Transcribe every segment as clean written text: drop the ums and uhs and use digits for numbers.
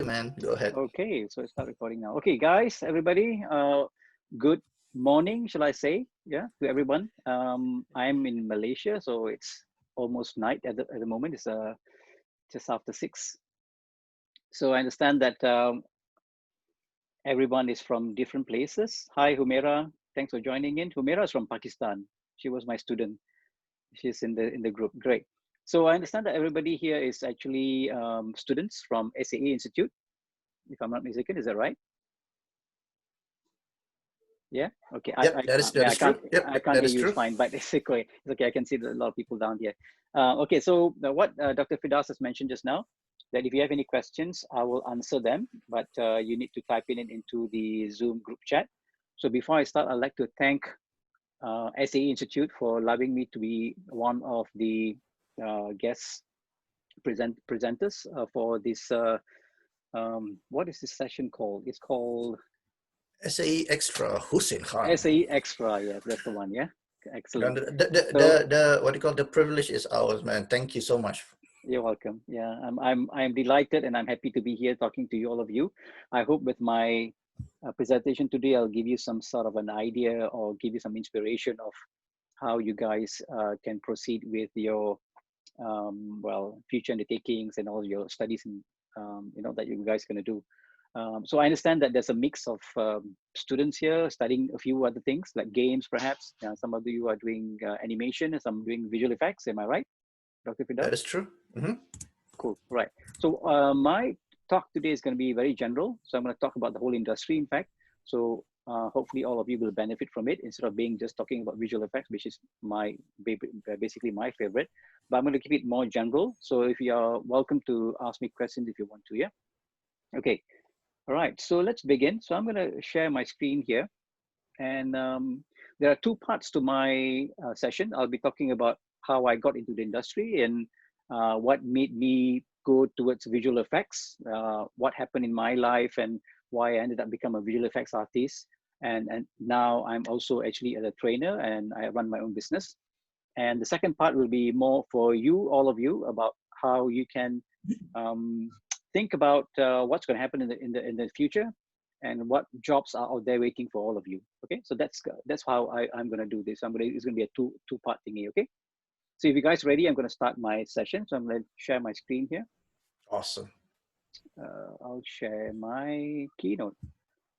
Man, go ahead. Okay, so let's start recording now. Okay, guys, everybody, good morning, shall I say? Yeah, to everyone. I'm in Malaysia, so it's almost night at the moment. It's just after 6. So I understand that everyone is from different places. Hi, Humaira. Thanks for joining in. Humaira is from Pakistan. She was my student. She's in the group. Great. So I understand that everybody here is actually students from SAE Institute, if I'm not mistaken. Is that right? Yeah. Okay. Yep, that is true. Yep, I can't that hear is you. It's true. fine, but it's okay. It's okay. I can see that a lot of people down here. Okay. So what Dr. Firdaus has mentioned just now, that if you have any questions, I will answer them, but you need to type it into the Zoom group chat. So before I start, I'd like to thank SAE Institute for allowing me to be one of the guest presenters for this. What is this session called? It's called SAE Extra, Hussin Khan. SAE Extra. Yes, that's the one. Yeah. Excellent. The what do you call, the privilege is ours, man. Thank you so much. You're welcome. Yeah, I'm delighted and I'm happy to be here talking to you, all of you. I hope with my presentation today, I'll give you some sort of an idea or give you some inspiration of how you guys can proceed with your future undertakings and all your studies and that you guys are going to do. So I understand that there's a mix of students here studying a few other things like games, perhaps. Some of you are doing animation and some doing visual effects. Am I right, Dr. Firdaus? That is true. Mm-hmm. Cool. Right. So my talk today is going to be very general. So I'm going to talk about the whole industry, in fact. So hopefully all of you will benefit from it instead of being just talking about visual effects, which is basically my favorite. But I'm going to keep it more general. So if you are welcome to ask me questions if you want to. Yeah. Okay. All right. So let's begin. So I'm going to share my screen here. And there are two parts to my session. I'll be talking about how I got into the industry and what made me go towards visual effects, what happened in my life and why I ended up becoming a visual effects artist. And now I'm also actually a trainer and I run my own business. And the second part will be more for you, all of you, about how you can think about what's going to happen in the future and what jobs are out there waiting for all of you. Okay, so that's how I'm going to do this. It's going to be a two-part thingy. Okay, so if you guys ready, I'm going to start my session. So I'm going to share my screen here. Awesome. I'll share my Keynote.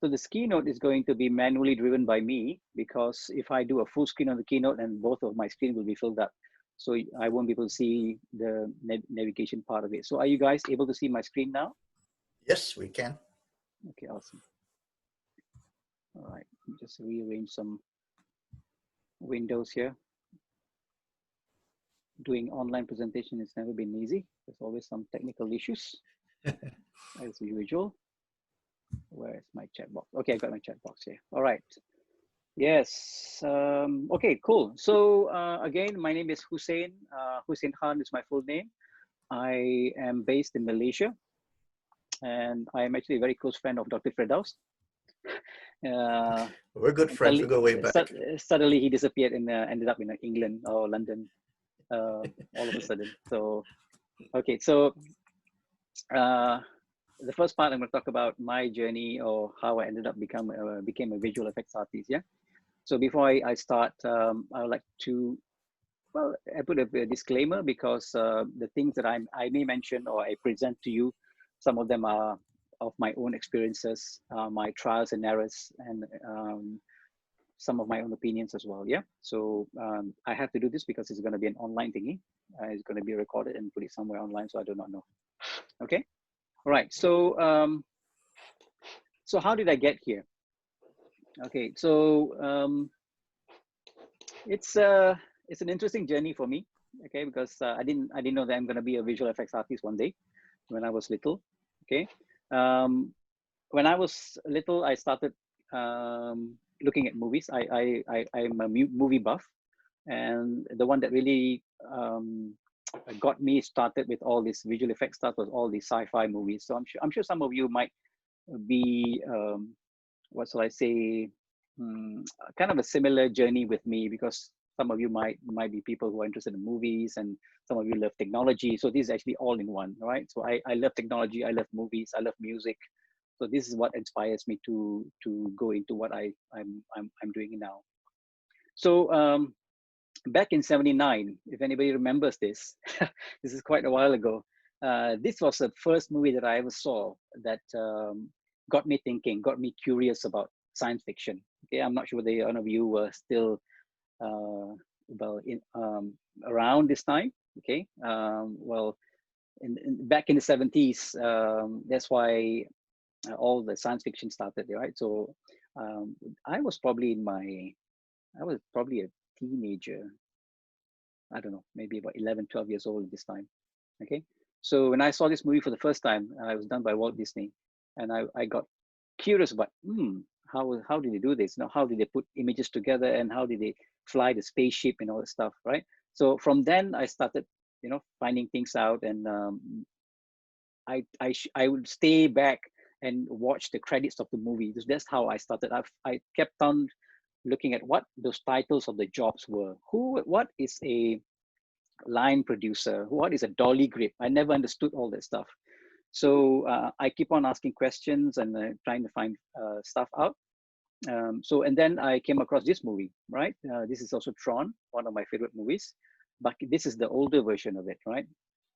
So this Keynote is going to be manually driven by me because if I do a full screen on the Keynote, and both of my screen will be filled up, so I won't be able to see the navigation part of it. So are you guys able to see my screen now? Yes, we can. Okay, awesome. All right, just rearrange some windows here. Doing online presentation has never been easy. There's always some technical issues, as usual. Where's my chat box? Okay, I got my chat box here. All right. Yes. Okay, cool. So again, my name is Hussin. Hussin Khan is my full name. I am based in Malaysia, and I am actually a very close friend of Dr. Firdaus. We're good friends. We go way back. Suddenly he disappeared and ended up in England or London all of a sudden. So, okay. So the first part, I'm going to talk about my journey or how I ended up became a visual effects artist. Yeah. So before I start, I would like to, well, I put a disclaimer because the things that I may mention or I present to you, some of them are of my own experiences, my trials and errors, and some of my own opinions as well. Yeah. So I have to do this because it's going to be an online thingy. It's going to be recorded and put it somewhere online, so I do not know. Okay. All right. So so how did I get here? Okay. So it's an interesting journey for me. Okay, because I didn't know that I'm going to be a visual effects artist one day when I was little. Okay. When I was little, I started looking at movies. I'm a movie buff, and the one that really got me started with all this visual effects stuff was all these sci-fi movies. So I'm sure some of you might be what shall I say, kind of a similar journey with me, because Some of you might be people who are interested in movies, and some of you love technology. So this is actually all in one, right? So I love technology, I love movies, I love music. So this is what inspires me to go into what I'm doing now. So back in '79, if anybody remembers this, this is quite a while ago. This was the first movie that I ever saw that got me thinking, got me curious about science fiction. Okay, I'm not sure whether any of you were still around this time. Okay, well, back in the '70s, that's why all the science fiction started, right? So I was probably a teenager. I don't know, maybe about 11, 12 years old at this time. Okay, so when I saw this movie for the first time, it was done by Walt Disney, and I got curious about how did they do this? You know, how did they put images together, and how did they fly the spaceship and all that stuff, right? So from then I started, you know, finding things out, and I would stay back and watch the credits of the movie, because that's how I started. I kept on looking at what those titles of the jobs were. What is a line producer? What is a dolly grip? I never understood all that stuff. So I keep on asking questions and trying to find stuff out. And then I came across this movie, right? This is also Tron, one of my favorite movies, but this is the older version of it, right?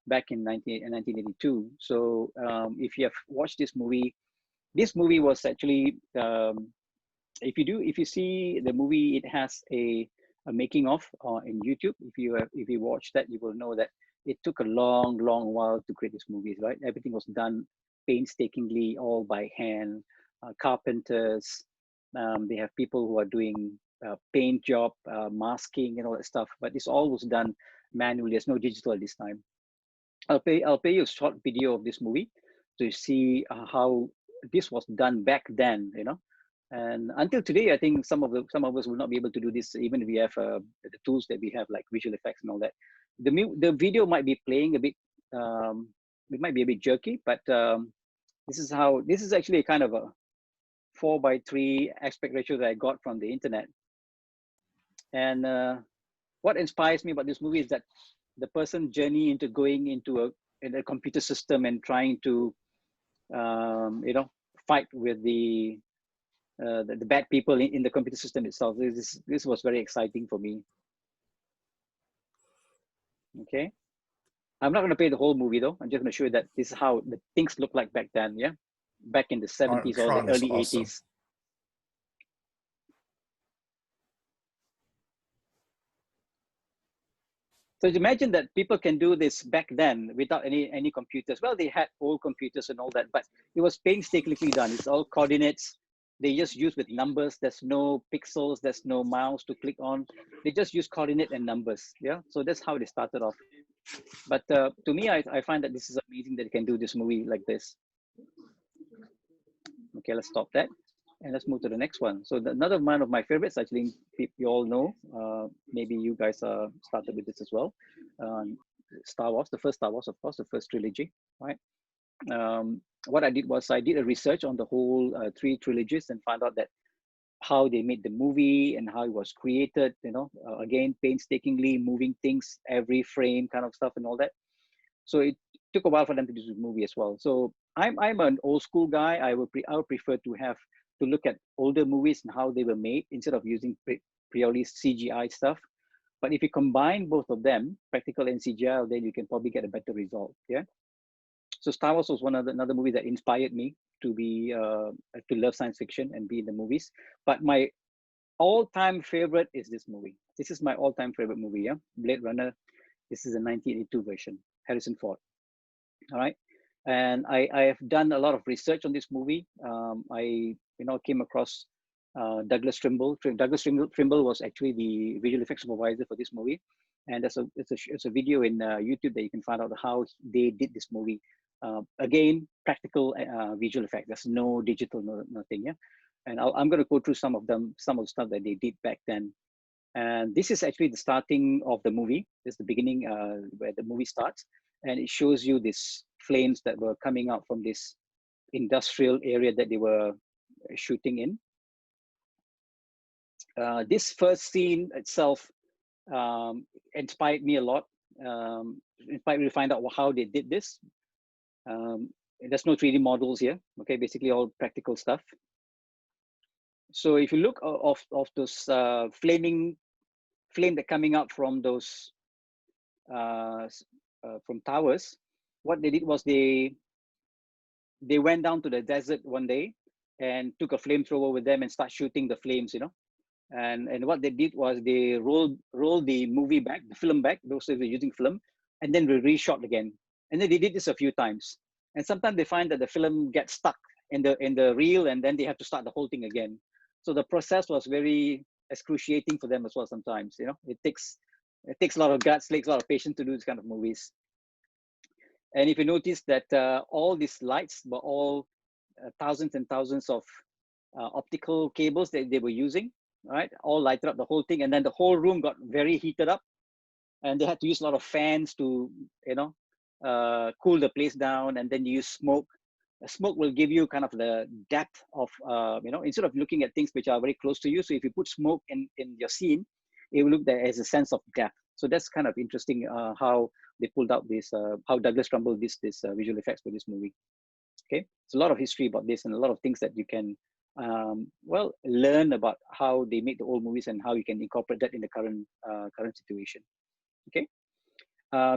Back in 1982. So if you have watched this movie was actually, if you see the movie, it has a making of in YouTube. If you watch that, you will know that it took a long while to create this movie, right? Everything was done painstakingly, all by hand. Carpenters, they have people who are doing paint job, masking and all that stuff, but this all was done manually. There's no digital at this time. I'll play you a short video of this movie to see how this was done back then, you know. And until today, I think some of us will not be able to do this, even if we have the tools that we have, like visual effects and all that. The video might be playing a bit, it might be a bit jerky, but this is actually a kind of a 4:3 aspect ratio that I got from the internet. And what inspires me about this movie is that the person journey into going into a computer system and trying to you know, fight with the bad people in the computer system itself. This was very exciting for me. Okay, I'm not going to play the whole movie though. I'm just going to show you that this is how the things look like back then. Yeah, back in the '70s or the early awesome. '80s. So imagine that people can do this back then without any computers. Well, they had old computers and all that, but it was painstakingly done. It's all coordinates. They just use with numbers. There's no pixels. There's no mouse to click on. They just use coordinate and numbers. Yeah. So that's how they started off. But to me, I find that this is amazing that you can do this movie like this. Okay, let's stop that. And let's move to the next one. So another one of my favorites, actually, you all know, maybe you guys started with this as well. Star Wars, the first Star Wars, of course, the first trilogy, right? What I did was I did a research on the whole 3 trilogies and found out that how they made the movie and how it was created, you know, again, painstakingly moving things, every frame kind of stuff and all that. So it took a while for them to do the movie as well. So I'm an old school guy. I would prefer to look at older movies and how they were made instead of using purely CGI stuff. But if you combine both of them, practical and CGI, then you can probably get a better result. Yeah. So Star Wars was another movie that inspired me to love science fiction and be in the movies. But my all-time favorite is this movie. This is my all-time favorite movie. Yeah, Blade Runner. This is a 1982 version, Harrison Ford. All right. And I have done a lot of research on this movie. I came across Douglas Trimble. Douglas Trimble was actually the visual effects supervisor for this movie. And there's a video in YouTube that you can find out how they did this movie. Again, practical visual effects. There's no digital, nothing. Yeah. And I'm going to go through some of the stuff that they did back then. And this is actually the starting of the movie. This is the beginning where the movie starts. And it shows you these flames that were coming out from this industrial area that they were shooting in. This first scene itself inspired me a lot. Inspired me to find out how they did this. There's no 3D models here. Okay, basically all practical stuff. So if you look of those flame that coming up from those from towers, what they did was they went down to the desert one day and took a flamethrower with them and start shooting the flames, you know. And what they did was they rolled the movie back, the film back, those who were using film, and then reshot again. And then they did this a few times. And sometimes they find that the film gets stuck in the reel, and then they have to start the whole thing again. So the process was very excruciating for them as well. Sometimes, you know, it takes a lot of guts, takes a lot of patience to do this kind of movies. And if you notice that all these lights were all thousands and thousands of optical cables that they were using, right? All lighted up the whole thing, and then the whole room got very heated up, and they had to use a lot of fans to, you know, cool the place down, and then you use smoke. Smoke will give you kind of the depth of, you know, instead of looking at things which are very close to you. So if you put smoke in your scene, it will look there as a sense of depth. So that's kind of interesting how they pulled out this, how Douglas Trumbull did this visual effects for this movie. Okay, it's a lot of history about this and a lot of things that you can, well, learn about how they make the old movies and how you can incorporate that in the current situation. Okay.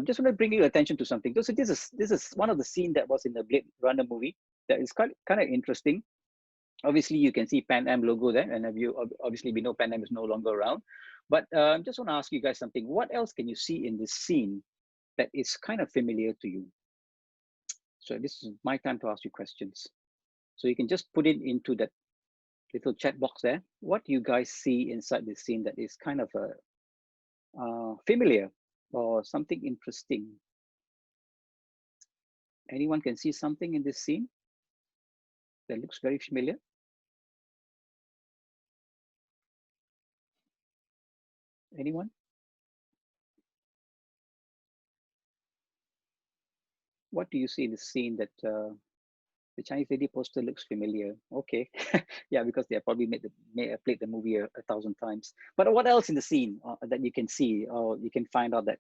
Just want to bring your attention to something. So this is one of the scenes that was in the Blade Runner movie that is kind of interesting. Obviously, you can see Pan Am logo there, and obviously we know Pan Am is no longer around. But just want to ask you guys something. What else can you see in this scene that is kind of familiar to you? So this is my time to ask you questions. So you can just put it into that little chat box there. What do you guys see inside this scene that is kind of familiar or something interesting? Anyone can see something in this scene that looks very familiar? Anyone? What do you see in the scene that the Chinese lady poster looks familiar? Okay, yeah, because they have probably played the movie a 1,000 times. But what else in the scene that you can see or you can find out that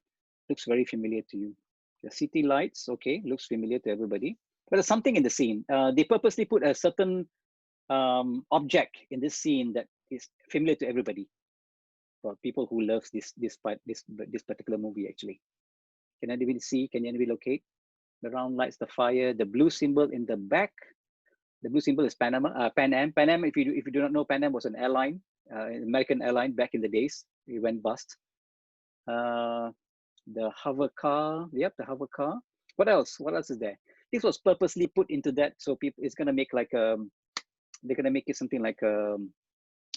looks very familiar to you? The city lights, okay, looks familiar to everybody. But there's something in the scene. They purposely put a certain object in this scene that is familiar to everybody. For people who loves this particular movie, actually. Can anybody see? Can anybody locate? The round lights, the fire, the blue symbol in the back. The blue symbol is Pan Am. Pan Am, if you do not know, Pan Am was an airline, American airline back in the days. It went bust. The hover car. Yep, the hover car. What else? What else is there? This was purposely put into that, so people, it's gonna make like they're gonna make it something like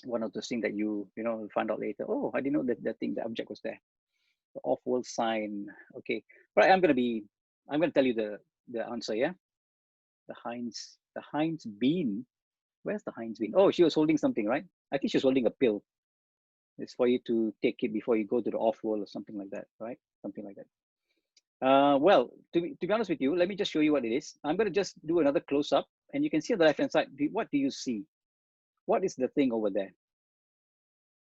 one of those things that you know find out later. Oh, I didn't know that thing, the object was there. The off-world sign. Okay, right. I'm gonna tell you the answer. Yeah, the Heinz bean. Where's the Heinz bean? Oh, she was holding something, right? I think she was holding a pill. It's for you to take it before you go to the off-world or something like that, right? Something like that. Well, to be honest with you, let me just show you what it is. I'm gonna just do another close-up, and you can see on the left-hand side. What do you see? What is the thing over there?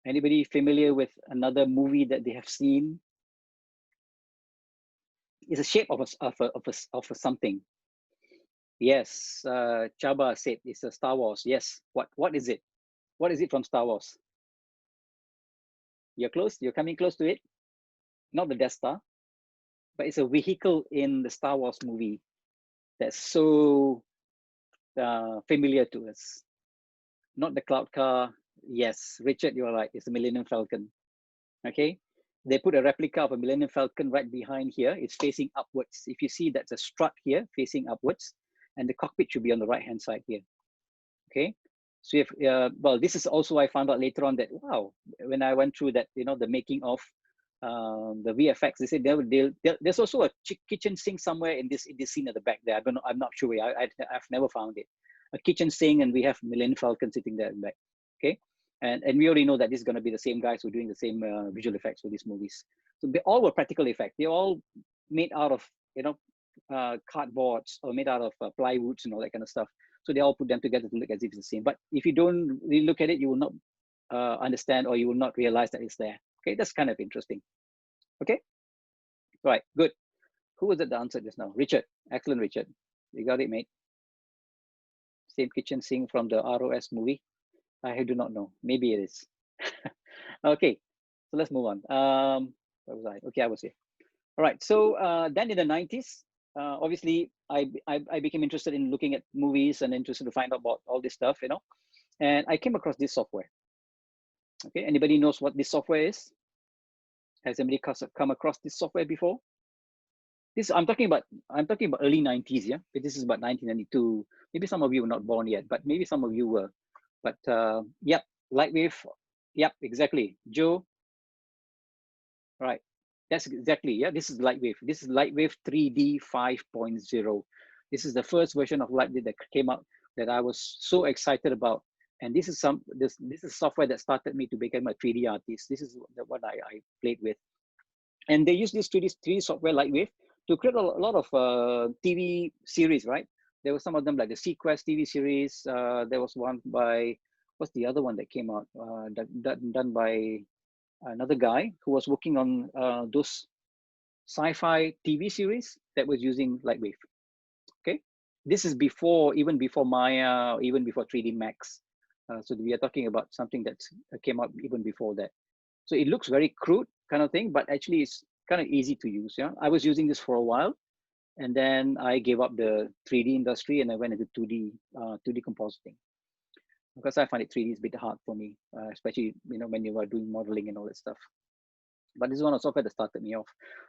Anybody familiar with another movie that they have seen? It's a shape of a something. Yes, Chaba said it's a Star Wars. Yes. What is it? What is it from Star Wars? You're close. You're coming close to it. Not the Death Star, but it's a vehicle in the Star Wars movie that's so familiar to us. Not the cloud car. Yes, Richard, you're right. It's the Millennium Falcon. Okay. They put a replica of a Millennium Falcon right behind here. It's facing upwards. If you see, that's a strut here facing upwards, and the cockpit should be on the right-hand side here. Okay. So if, well, this is also, I found out later on that, wow, when I went through that, you know, the making of the VFX, they said there's also a kitchen sink somewhere in this scene at the back there. I don't know, I'm not sure. I've never found it. A kitchen sink, and we have Millennium Falcon sitting there in the back. Okay. And we already know that this is going to be the same guys who are doing the same visual effects for these movies. So they all were practical effects. They all made out of, you know, cardboards or made out of plywoods and all that kind of stuff. So they all put them together to look as if it's the same. But if you don't really look at it, you will not understand, or you will not realize that it's there. Okay, that's kind of interesting. Okay, right, good. Who was it that answered just now? Richard. Excellent, Richard. You got it, mate. Same kitchen sink from the ROS movie. I do not know. Maybe it is. Okay, so let's move on. Where was I? Okay, I was here. All right, so then in the 90s, obviously I became interested in looking at movies and interested to find out about all this stuff, you know, and I came across this software. Okay, anybody knows what this software is? Has anybody come across this software before? This I'm talking about early 90s, yeah. But this is about 1992. Maybe some of you were not born yet, but maybe some of you were. But yep, Lightwave. Yep, exactly. Joe. Right. That's exactly, yeah. This is Lightwave. This is Lightwave 3D 5.0. This is the first version of Lightwave that came out that I was so excited about. And this is software that started me to become a 3D artist. This is what I played with. And they use this 3D software Lightwave to create a lot of TV series, right? There were some of them like the Sequest TV series. There was one by, what's the other one that came out? Done by another guy who was working on those sci-fi TV series that was using Lightwave. Okay, this is even before Maya, even before 3D Max. So we are talking about something that came out even before that. So it looks very crude kind of thing, but actually it's kind of easy to use. Yeah, I was using this for a while, and then I gave up the 3D industry and I went into 2D compositing, because I find it 3D is a bit hard for me, especially when you are doing modeling and all that stuff. But this is one of the software that started me off.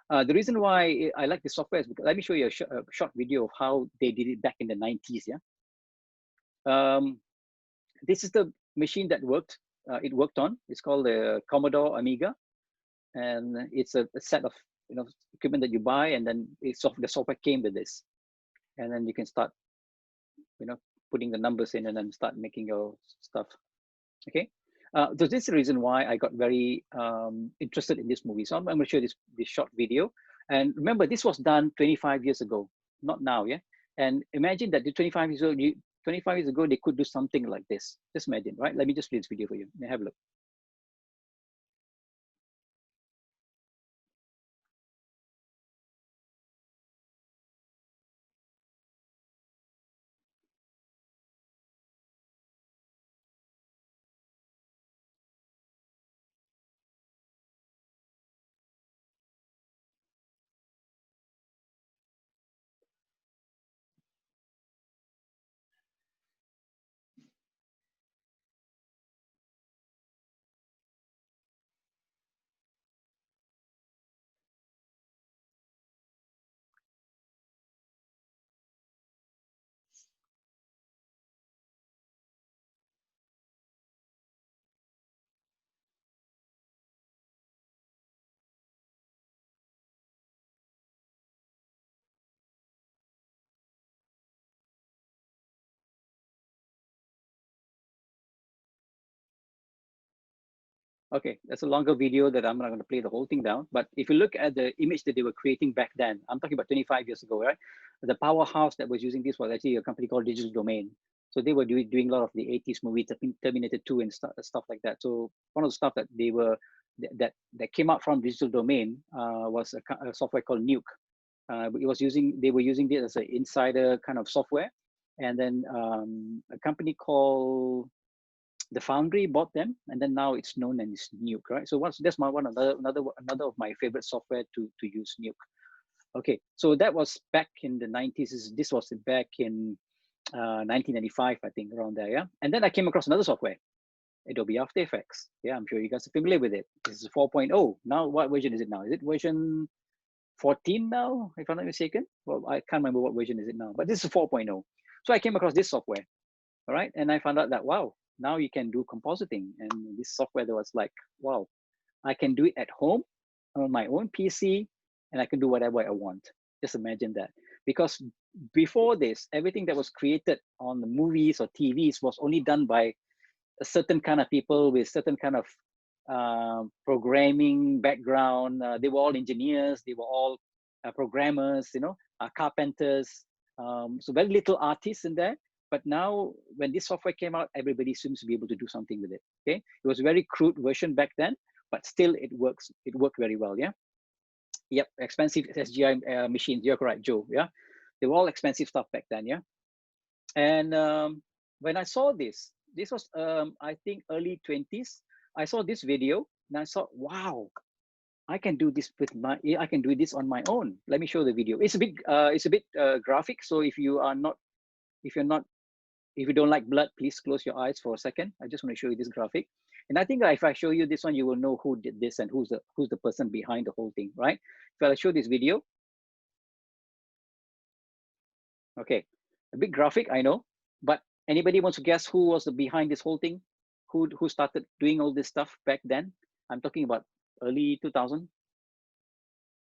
The reason why I like this software is because, let me show you a short video of how they did it back in the 90s. Yeah. This is the machine that it worked on. It's called the Commodore Amiga. And it's a set of equipment that you buy, and then the software came with this. And then you can start putting the numbers in and then start making your stuff. Okay. So this is the reason why I got very interested in this movie. So I'm going to show this short video. And remember, this was done 25 years ago, not now, yeah? And imagine that 25 years ago, they could do something like this. Just imagine, right? Let me just play this video for you. Have a look. Okay, that's a longer video that I'm not going to play the whole thing down. But if you look at the image that they were creating back then, I'm talking about 25 years ago, right? The powerhouse that was using this was actually a company called Digital Domain. So they were doing a lot of the 80s movies, Terminator 2 and stuff like that. So one of the stuff that they were that came out from Digital Domain was a software called Nuke. They were using this as an insider kind of software, and then a company called the Foundry bought them, and then now it's known as Nuke, right? So that's another of my favorite software to use, Nuke. Okay, so that was back in the 90s. This was back in 1995, I think, around there, yeah. And then I came across another software, Adobe After Effects. Yeah, I'm sure you guys are familiar with it. This is 4.0. Now, what version is it now? Is it version 14 now, if I'm not mistaken? Well, I can't remember what version is it now, but this is 4.0. So I came across this software, all right, and I found out that, wow, now you can do compositing. And this software that was like, wow, I can do it at home on my own PC, and I can do whatever I want. Just imagine that. Because before this, everything that was created on the movies or TVs was only done by a certain kind of people with certain kind of programming background. They were all engineers, they were all programmers, carpenters. So very little artists in there. But now, when this software came out, everybody seems to be able to do something with it. Okay, it was a very crude version back then, but still it works. It worked very well. Yeah. Yep. Expensive SGI machines. You're correct, Joe. Yeah. They were all expensive stuff back then. Yeah. And when I saw this was I think early 20s. I saw this video and I thought, wow, I can do this with my. I can do this on my own. Let me show the video. It's a bit graphic. So if you are not, if you're not, if you don't like blood, please close your eyes for a second. I just want to show you this graphic. And I think if I show you this one, you will know who did this and who's the person behind the whole thing, right? If I show this video, okay, a big graphic, I know, but anybody wants to guess who was behind this whole thing? Who started doing all this stuff back then? I'm talking about early 2000.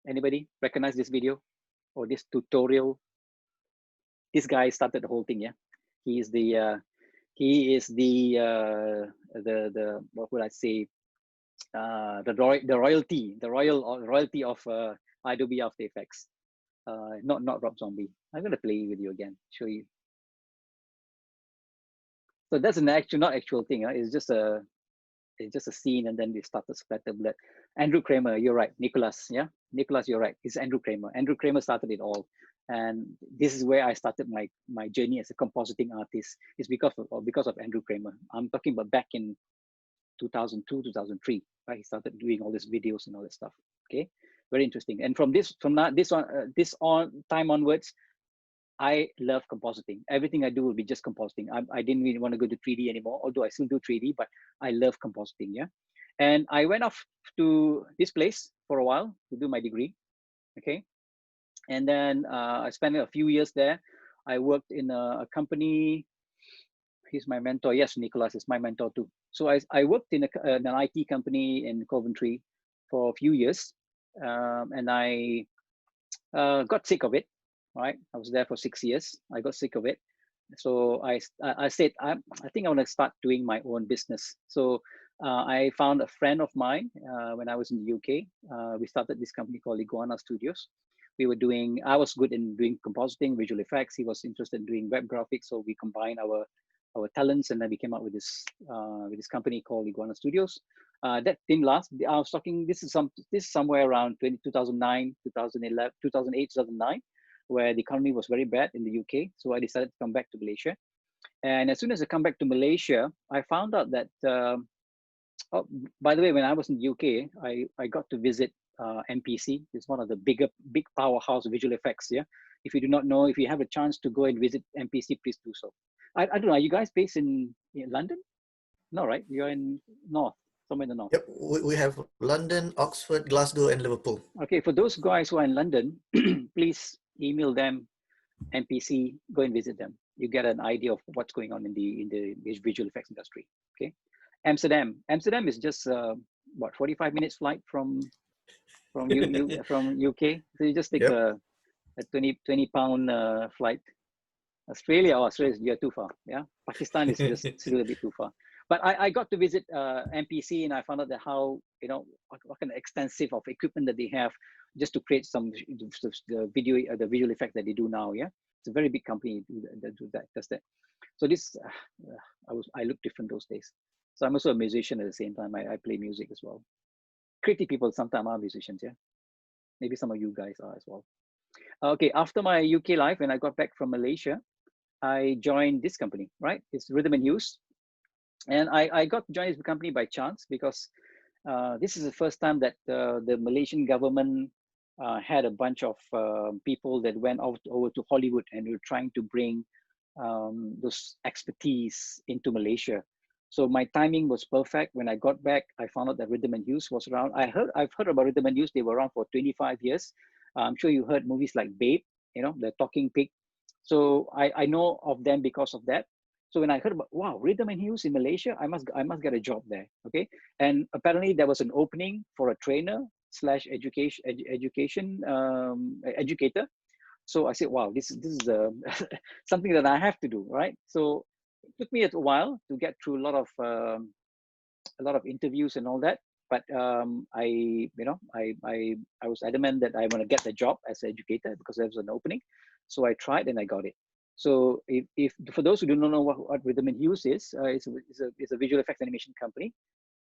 Anybody recognize this video or this tutorial? This guy started the whole thing. Yeah, he is the what would I say? The royalty of Adobe After Effects. Not Rob Zombie. I'm gonna play with you again, show you. So that's an not actual thing. Right? It's just a scene, and then we start to splatter blood. Andrew Kramer, you're right. Nicholas, yeah, Nicholas, you're right. It's Andrew Kramer. Andrew Kramer started it all, and this is where I started my journey as a compositing artist. It's because of Andrew Kramer. I'm talking about back in 2002, 2003. Right, he started doing all these videos and all that stuff. Okay, very interesting. And from this time onwards, I love compositing. Everything I do will be just compositing. I didn't really want to go to 3D anymore, although I still do 3D, but I love compositing, yeah? And I went off to this place for a while to do my degree, okay? And then I spent a few years there. I worked in a company. He's my mentor. Yes, Nicholas is my mentor too. So I worked in an IT company in Coventry for a few years, and I got sick of it. Right, I was there for 6 years. I got sick of it, so I said I think I want to start doing my own business. So I found a friend of mine when I was in the UK. We started this company called Iguana Studios. We were doing. I was good in doing compositing, visual effects. He was interested in doing web graphics, so we combined our talents, and then we came up with this company called Iguana Studios. That didn't last. I was talking. This is somewhere around 2009, 2011, 2008, 2009. Where the economy was very bad in the UK. So I decided to come back to Malaysia. And as soon as I come back to Malaysia, I found out that, oh, by the way, when I was in the UK, I got to visit MPC. It's one of the big powerhouse visual effects. Yeah. If you do not know, if you have a chance to go and visit MPC, please do so. I don't know, are you guys based in London? No, right? You're in North, somewhere in the North. Yep, we have London, Oxford, Glasgow, and Liverpool. Okay, for those guys who are in London, please email them, MPC, go and visit them. You get an idea of what's going on in the visual effects industry. Okay, Amsterdam is just what 45 minutes flight from UK. So you just take a 20 pound flight. Australia, you're too far. Yeah, Pakistan is just still a bit too far. But I got to visit MPC, and I found out that how, you know, what kind of extensive of equipment that they have just to create some the visual effects that they do now. Yeah, it's a very big company that does that. So this I look different those days. So I'm also a musician at the same time. I play music as well. Creative people sometimes are musicians. Yeah, maybe some of you guys are as well. Okay, after my UK life, when I got back from Malaysia, I joined this company. Right, it's Rhythm Hues. And I got to join this company by chance because this is the first time that the Malaysian government had a bunch of people that went over to Hollywood and were trying to bring those expertise into Malaysia. So my timing was perfect. When I got back, I found out that Rhythm Hues was around. I've heard about Rhythm Hues. They were around for 25 years. I'm sure you heard movies like Babe, you know, the talking pig. So I know of them because of that. So when I heard about, wow, Rhythm Hues in Malaysia, I must get a job there. Okay, and apparently there was an opening for a trainer / educator. So I said, wow, this is something that I have to do, right? So it took me a while to get through a lot of interviews and all that. But I was adamant that I want to get the job as an educator because there was an opening. So I tried and I got it. So if for those who do not know what Rhythm Hues is, it's a visual effects animation company.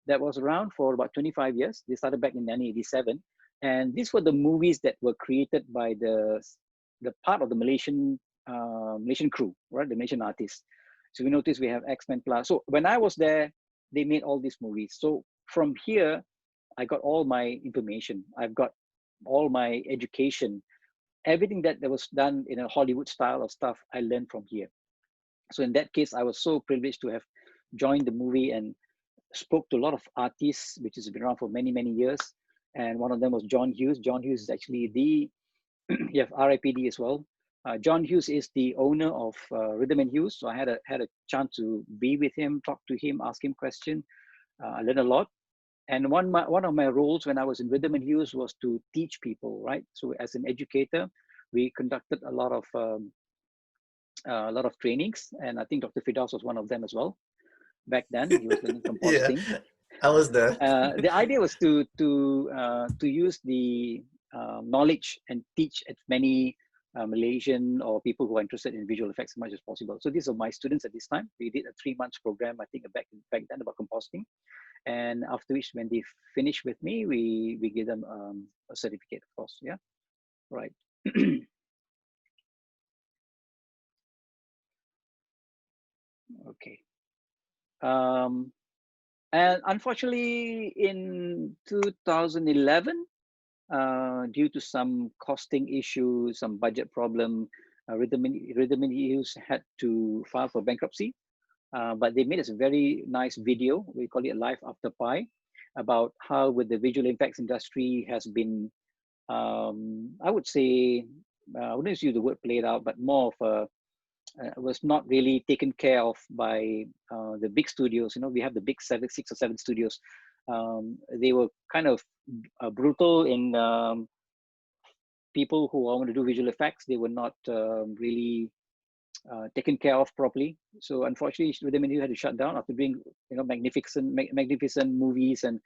that was around for about 25 years. They started back in 1987. And these were the movies that were created by the part of the Malaysian crew, right? The Malaysian artists. So we noticed we have X-Men Plus. So when I was there, they made all these movies. So from here, I got all my information. I've got all my education. Everything that was done in a Hollywood style of stuff, I learned from here. So in that case, I was so privileged to have joined the movie and spoke to a lot of artists, which has been around for many, many years. And one of them was John Hughes. John Hughes is actually the, you have RIPD as well. John Hughes is the owner of Rhythm Hues. So I had a chance to be with him, talk to him, ask him questions. I learned a lot. And one of my roles when I was in Rhythm Hues was to teach people, right? So as an educator, we conducted a lot of trainings, and I think Dr. Firdaus was one of them as well. Back then, he was learning compositing. Yeah, I was there. The idea was to use the knowledge and teach as many Malaysian or people who are interested in visual effects as much as possible. So these are my students at this time. We did a 3-month program, I think, back then about compositing. And after which, when they finish with me, we give them a certificate, of course. Yeah, right. Okay. And unfortunately, in 2011, due to some costing issues, some budget problem, Rhythm Hues had to file for bankruptcy. But they made us a very nice video. We call it Life After Pi, about how with the visual effects industry has been, I would say, I wouldn't use the word played out, but more of a, was not really taken care of by the big studios. You know, we have the big 6 or 7 studios. They were kind of brutal in people who want to do visual effects. They were not really taken care of properly. So unfortunately, Rhythm Hues had to shut down after doing, you know, magnificent movies and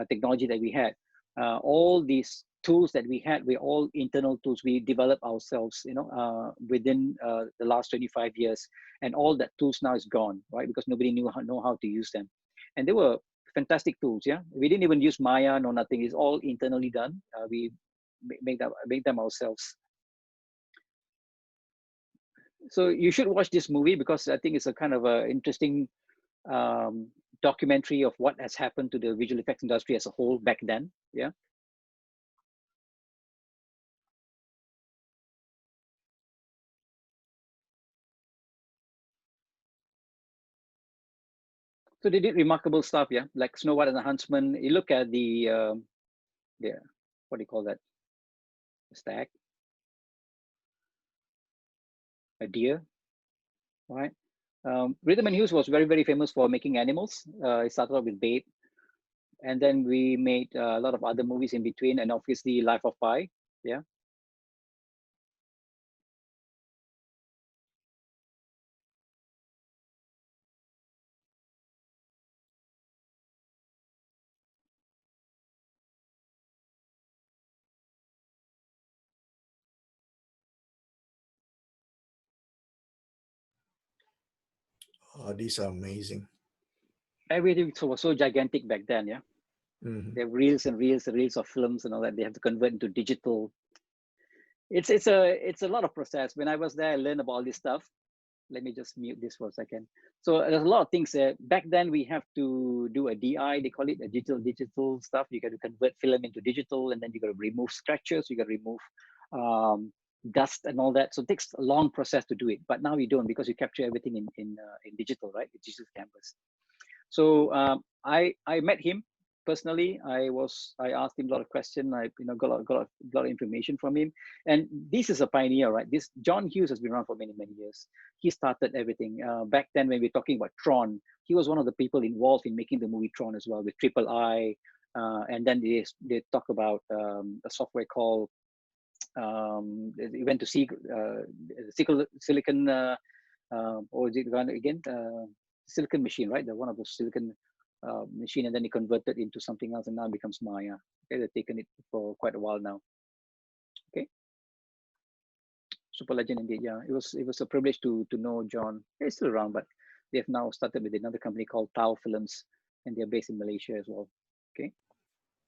technology that we had. All these tools that we had were all internal tools we developed ourselves, you know, within the last 25 years. And all that tools now is gone, right? Because nobody know how to use them. And they were fantastic tools, yeah? We didn't even use Maya, no nothing. It's all internally done. We make them ourselves. So you should watch this movie because I think it's a kind of a interesting documentary of what has happened to the visual effects industry as a whole back then. Yeah. So they did remarkable stuff. Yeah, like Snow White and the Huntsman. You look at the what do you call that? A stag, a deer, right? Rhythm Hues was very, very famous for making animals. It started off with Babe, and then we made a lot of other movies in between, and obviously Life of Pi. Yeah. Oh, these are amazing. Everything was so gigantic back then. Yeah. Mm-hmm. There are reels and reels and reels of films and all that. They have to convert into digital. It's a lot of process. When I was there, I learned about all this stuff. Let me just mute this for a second. So there's a lot of things there. Back then, we have to do a DI. They call it a digital stuff. You got to convert film into digital, and then you got to remove scratches. You got to remove dust and all that. So it takes a long process to do it. But now you don't because you capture everything in digital, right? The digital cameras. So I met him personally. I asked him a lot of questions. I got a lot of information from him. And this is a pioneer, right? This John Hughes has been around for many years. He started everything back then when we were talking about Tron. He was one of the people involved in making the movie Tron as well with Triple I. And then they talk about a software called they went to see Silicon. Or is it again? Silicon machine, right? They're one of those silicon machine, and then they converted into something else, and now it becomes Maya. Okay, they've taken it for quite a while now. Okay, super legend indeed. Yeah, it was a privilege to know John. He's still around, but they have now started with another company called Tau Films, and they're based in Malaysia as well. Okay,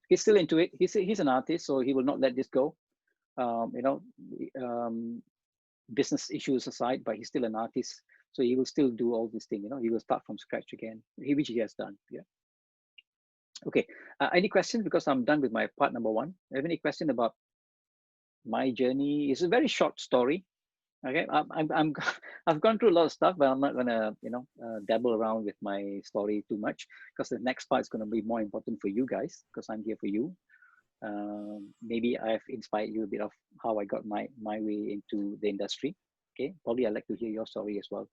he's still into it. He's an artist, so he will not let this go. You know, business issues aside, but he's still an artist, so he will still do all this thing. You know, he will start from scratch again, which he has done. Yeah. Okay. Any questions? Because I'm done with my part number 1. Have any question about my journey? It's a very short story. Okay, I've gone through a lot of stuff, but I'm not gonna, you know, dabble around with my story too much, because the next part is gonna be more important for you guys, because I'm here for you. Maybe I've inspired you a bit of how I got my way into the industry. Okay, probably I'd like to hear your story as well.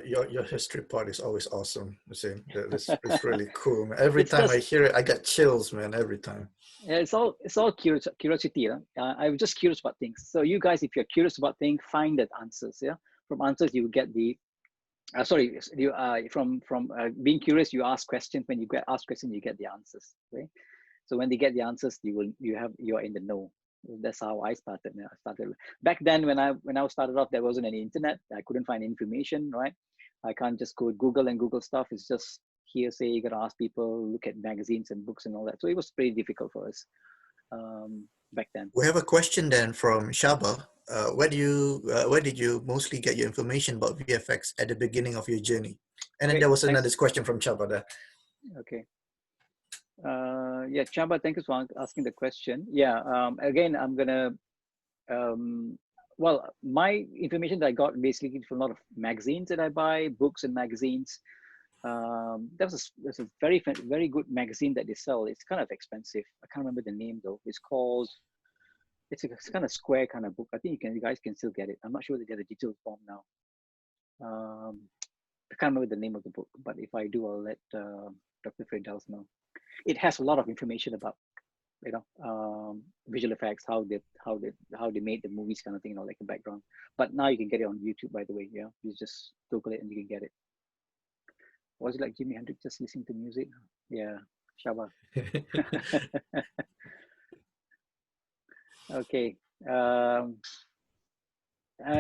Your history part is always awesome. It's really cool, man. Every time I hear it, I get chills, man. Every time. Yeah, it's all curiosity. You know? I'm just curious about things. So you guys, if you're curious about things, find the answers. Yeah, from answers you get the. Sorry, you from being curious, you ask questions. When you ask questions, you get the answers. Okay, so when they get the answers, you are in the know. That's how I started. I started back then when I started off, there wasn't any internet. I couldn't find information, right? I can't just go Google and Google stuff. It's just hearsay. You gotta ask people, look at magazines and books and all that. So it was pretty difficult for us back then. We have a question then from Shaba. Where did you mostly get your information about VFX at the beginning of your journey? And then there was another question from Shaba there. Okay. Yeah, Chamba, thank you for asking the question. Yeah, again, I'm gonna, well, my information that I got basically from a lot of magazines that I buy, books and magazines. There's a very good magazine that they sell. It's kind of expensive. I can't remember the name though. It's called, it's a kind of square kind of book. I think you guys can still get it. I'm not sure that they have a digital form now. I can't remember the name of the book, but if I do, I'll let Dr. Firdaus know. It has a lot of information about, you know, visual effects, how they made the movies, kind of thing, you know, like the background. But now you can get it on YouTube, by the way. Yeah, you just Google it and you can get it. Was it like Jimi Hendrix just listening to music? Yeah, Shaba. Okay.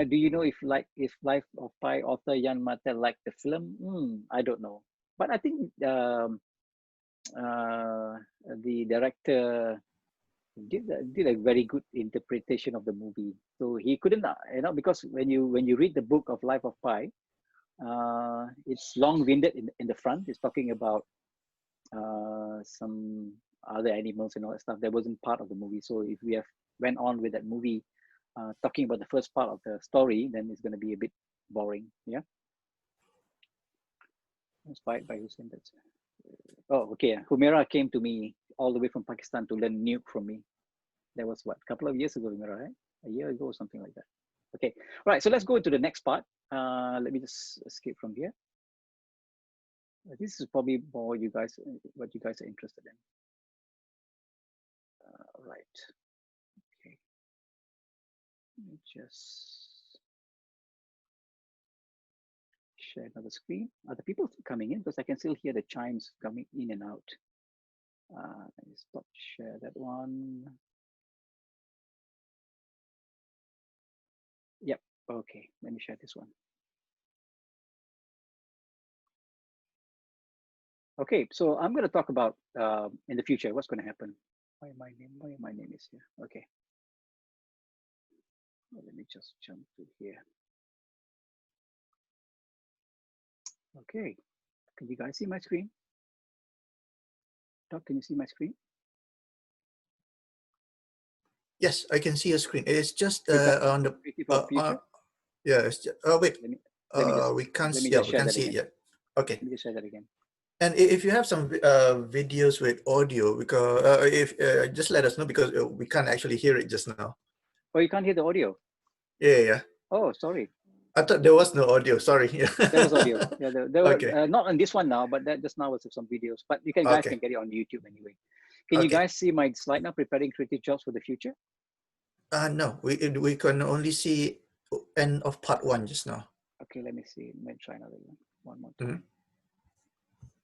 Do you know if Life of Pi author Jan Martel liked the film? I don't know, but I think the director did a very good interpretation of the movie. So he couldn't, you know, because when you read the book of Life of Pi, it's long-winded in the front. It's talking about some other animals and all that stuff that wasn't part of the movie. So if we have went on with that movie talking about the first part of the story, then it's going to be a bit boring. Yeah. Inspired by Hussin. That's. Oh, okay. Humaira came to me all the way from Pakistan to learn Nuke from me. That was what, a couple of years ago, Humaira, right? A year ago or something like that. Okay. All right. So let's go into the next part. Let me just escape from here. This is probably more what you guys are interested in. Right. Okay. Let me just share another screen. Are the people coming in? Because I can still hear the chimes coming in and out. Let me stop share that one. Yep. Okay. Let me share this one. Okay, so I'm going to talk about in the future what's going to happen. Why my name is here? Okay. Well, let me just jump to here. Okay, can you guys see my screen? Doc, can you see my screen? Yes, I can see your screen. It's just on the yeah. It's just, oh wait, we can't see it yet. Okay. Let me just share that again. And if you have some videos with audio, because just let us know, because we can't actually hear it just now. Oh, you can't hear the audio? Yeah. Oh, sorry. I thought there was no audio. Sorry. There was audio. Yeah, there okay. were, not on this one now, but that just now was some videos. But you guys can get it on YouTube anyway. Can you guys see my slide now? Preparing creative jobs for the future. No, we can only see end of part 1 just now. Okay, let me see. Let me try another one more time.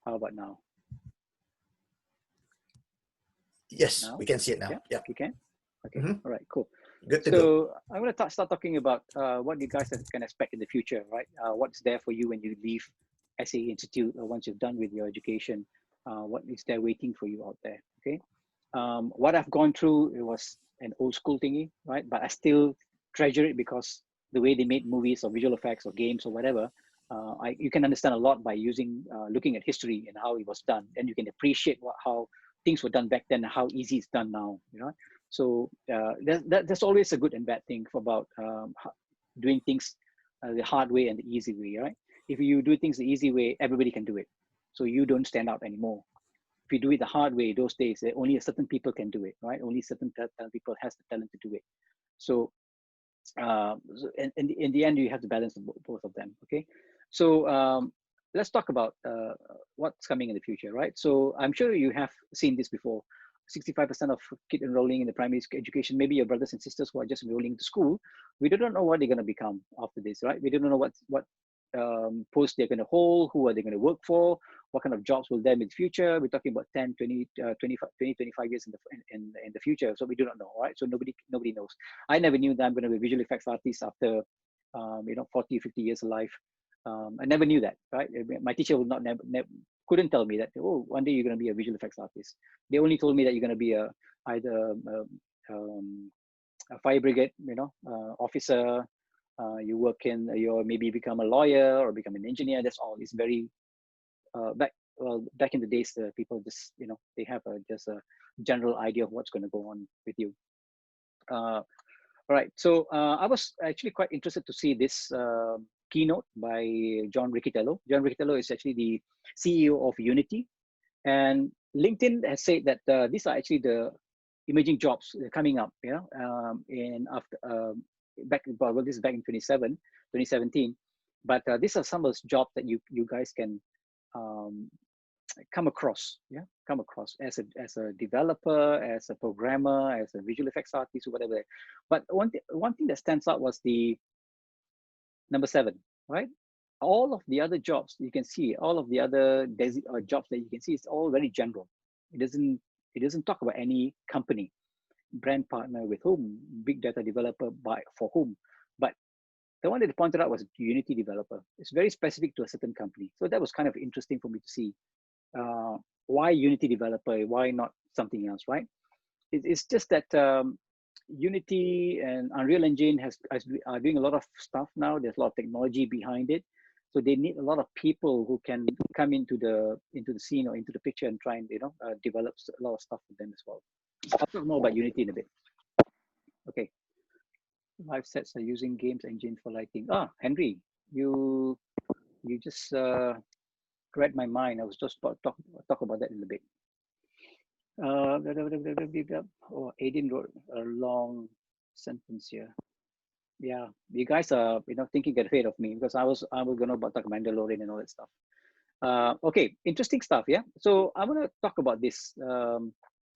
How about now? Yes, we can see it now. Yeah, you can. Okay. All right. Cool. Good to go. I'm going to start talking about what you guys can expect in the future, right? What's there for you when you leave SAE Institute, or once you've done with your education, what is there waiting for you out there, okay? What I've gone through, it was an old school thingy, right? But I still treasure it because the way they made movies or visual effects or games or whatever, you can understand a lot by looking at history and how it was done. And you can appreciate how things were done back then and how easy it's done now, you know? So that's always a good and bad thing about doing things the hard way and the easy way, right? If you do things the easy way, everybody can do it. So you don't stand out anymore. If you do it the hard way, those days, only a certain people can do it, right? Only certain people has the talent to do it. So, in the end, you have to balance both of them, okay? So let's talk about what's coming in the future, right? So I'm sure you have seen this before. 65% of kids enrolling in the primary education, maybe your brothers and sisters who are just enrolling to school, we don't know what they're going to become after this, right? We don't know what posts they're going to hold, who are they going to work for, what kind of jobs will them in the future. We're talking about 10, 20, 25 years in the future. So we do not know, right? So nobody knows. I never knew that I'm going to be a visual effects artist after, 40, 50 years of life. I never knew that, right? My teacher would couldn't tell me that, oh, one day you're going to be a visual effects artist. They only told me that you're going to be either a fire brigade, officer, you maybe become a lawyer or become an engineer. That's all. It's very back in the days, people just they have just a general idea of what's going to go on with you. All right. So I was actually quite interested to see this keynote by John Riccitiello. John Riccitiello is actually the CEO of Unity, and LinkedIn has said that these are actually the emerging jobs coming up. In after this is back in 2017, but these are some of those jobs that you guys can come across as a developer, as a programmer, as a visual effects artist, or whatever. But one thing that stands out was the number 7, right? All of the other jobs you can see, all of the other jobs that you can see, is all very general. It doesn't talk about any company, brand partner with whom, big data developer for whom. But the one that they pointed out was Unity developer. It's very specific to a certain company. So that was kind of interesting for me to see. Why Unity developer? Why not something else, right? It's just that Unity and Unreal Engine are doing a lot of stuff now. There's a lot of technology behind it. So they need a lot of people who can come into the scene or into the picture and try and develop a lot of stuff for them as well. I'll talk more about Unity in a bit. Okay. Live sets are using games engine for lighting. Henry, you just read my mind. I was just about to talk about that in a bit. Aiden wrote a long sentence here. Yeah, you guys are thinking ahead of me, because I was going to talk Mandalorian and all that stuff. Okay, interesting stuff. Yeah, so I want to talk about this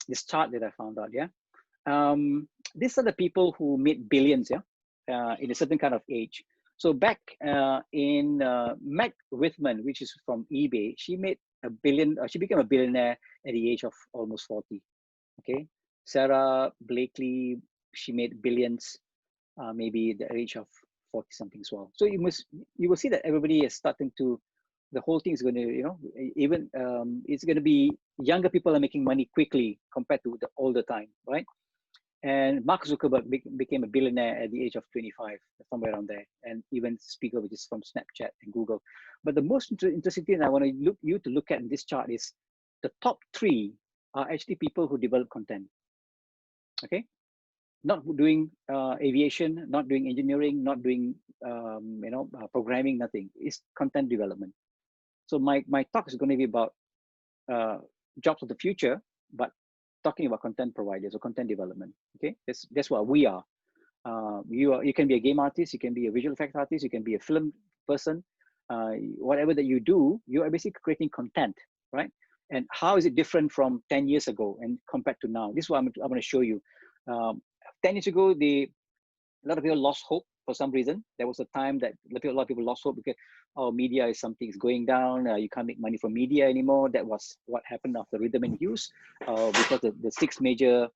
this chart that I found out. Yeah, these are the people who made billions. Yeah, in a certain kind of age. So back in Meg Whitman, which is from eBay, she made $1 billion. She became a billionaire at the age of almost 40. Okay, Sarah Blakely, she made billions, maybe at the age of 40 something as well. So you will see that everybody is starting to. The whole thing is going to, even it's going to be younger people are making money quickly compared to the older time, right? And Mark Zuckerberg became a billionaire at the age of 25, somewhere around there. And even Spiegel, which is from Snapchat and Google. But the most interesting thing I want you to look at in this chart is the top 3 are actually people who develop content. Okay, not doing aviation, not doing engineering, not doing programming, nothing. It's content development. So my talk is going to be about jobs of the future, but talking about content providers or content development. Okay, that's what we are. You can be a game artist, you can be a visual effects artist, you can be a film person. Whatever that you do, you are basically creating content, right? And how is it different from 10 years ago and compared to now? This is what I'm going to show you. 10 years ago, a lot of people lost hope for some reason. There was a time that a lot of people lost hope because media is something is going down. You can't make money from media anymore. That was what happened after Rhythm Hues, because the six major,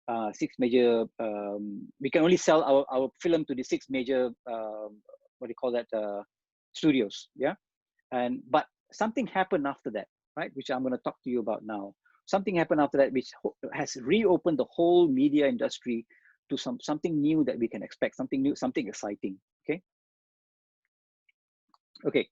we can only sell our film to the 6 major, studios. Yeah, but something happened after that, right? Which I'm going to talk to you about now. Something happened after that, which has reopened the whole media industry to something new that we can expect, something new, something exciting. Okay. Okay.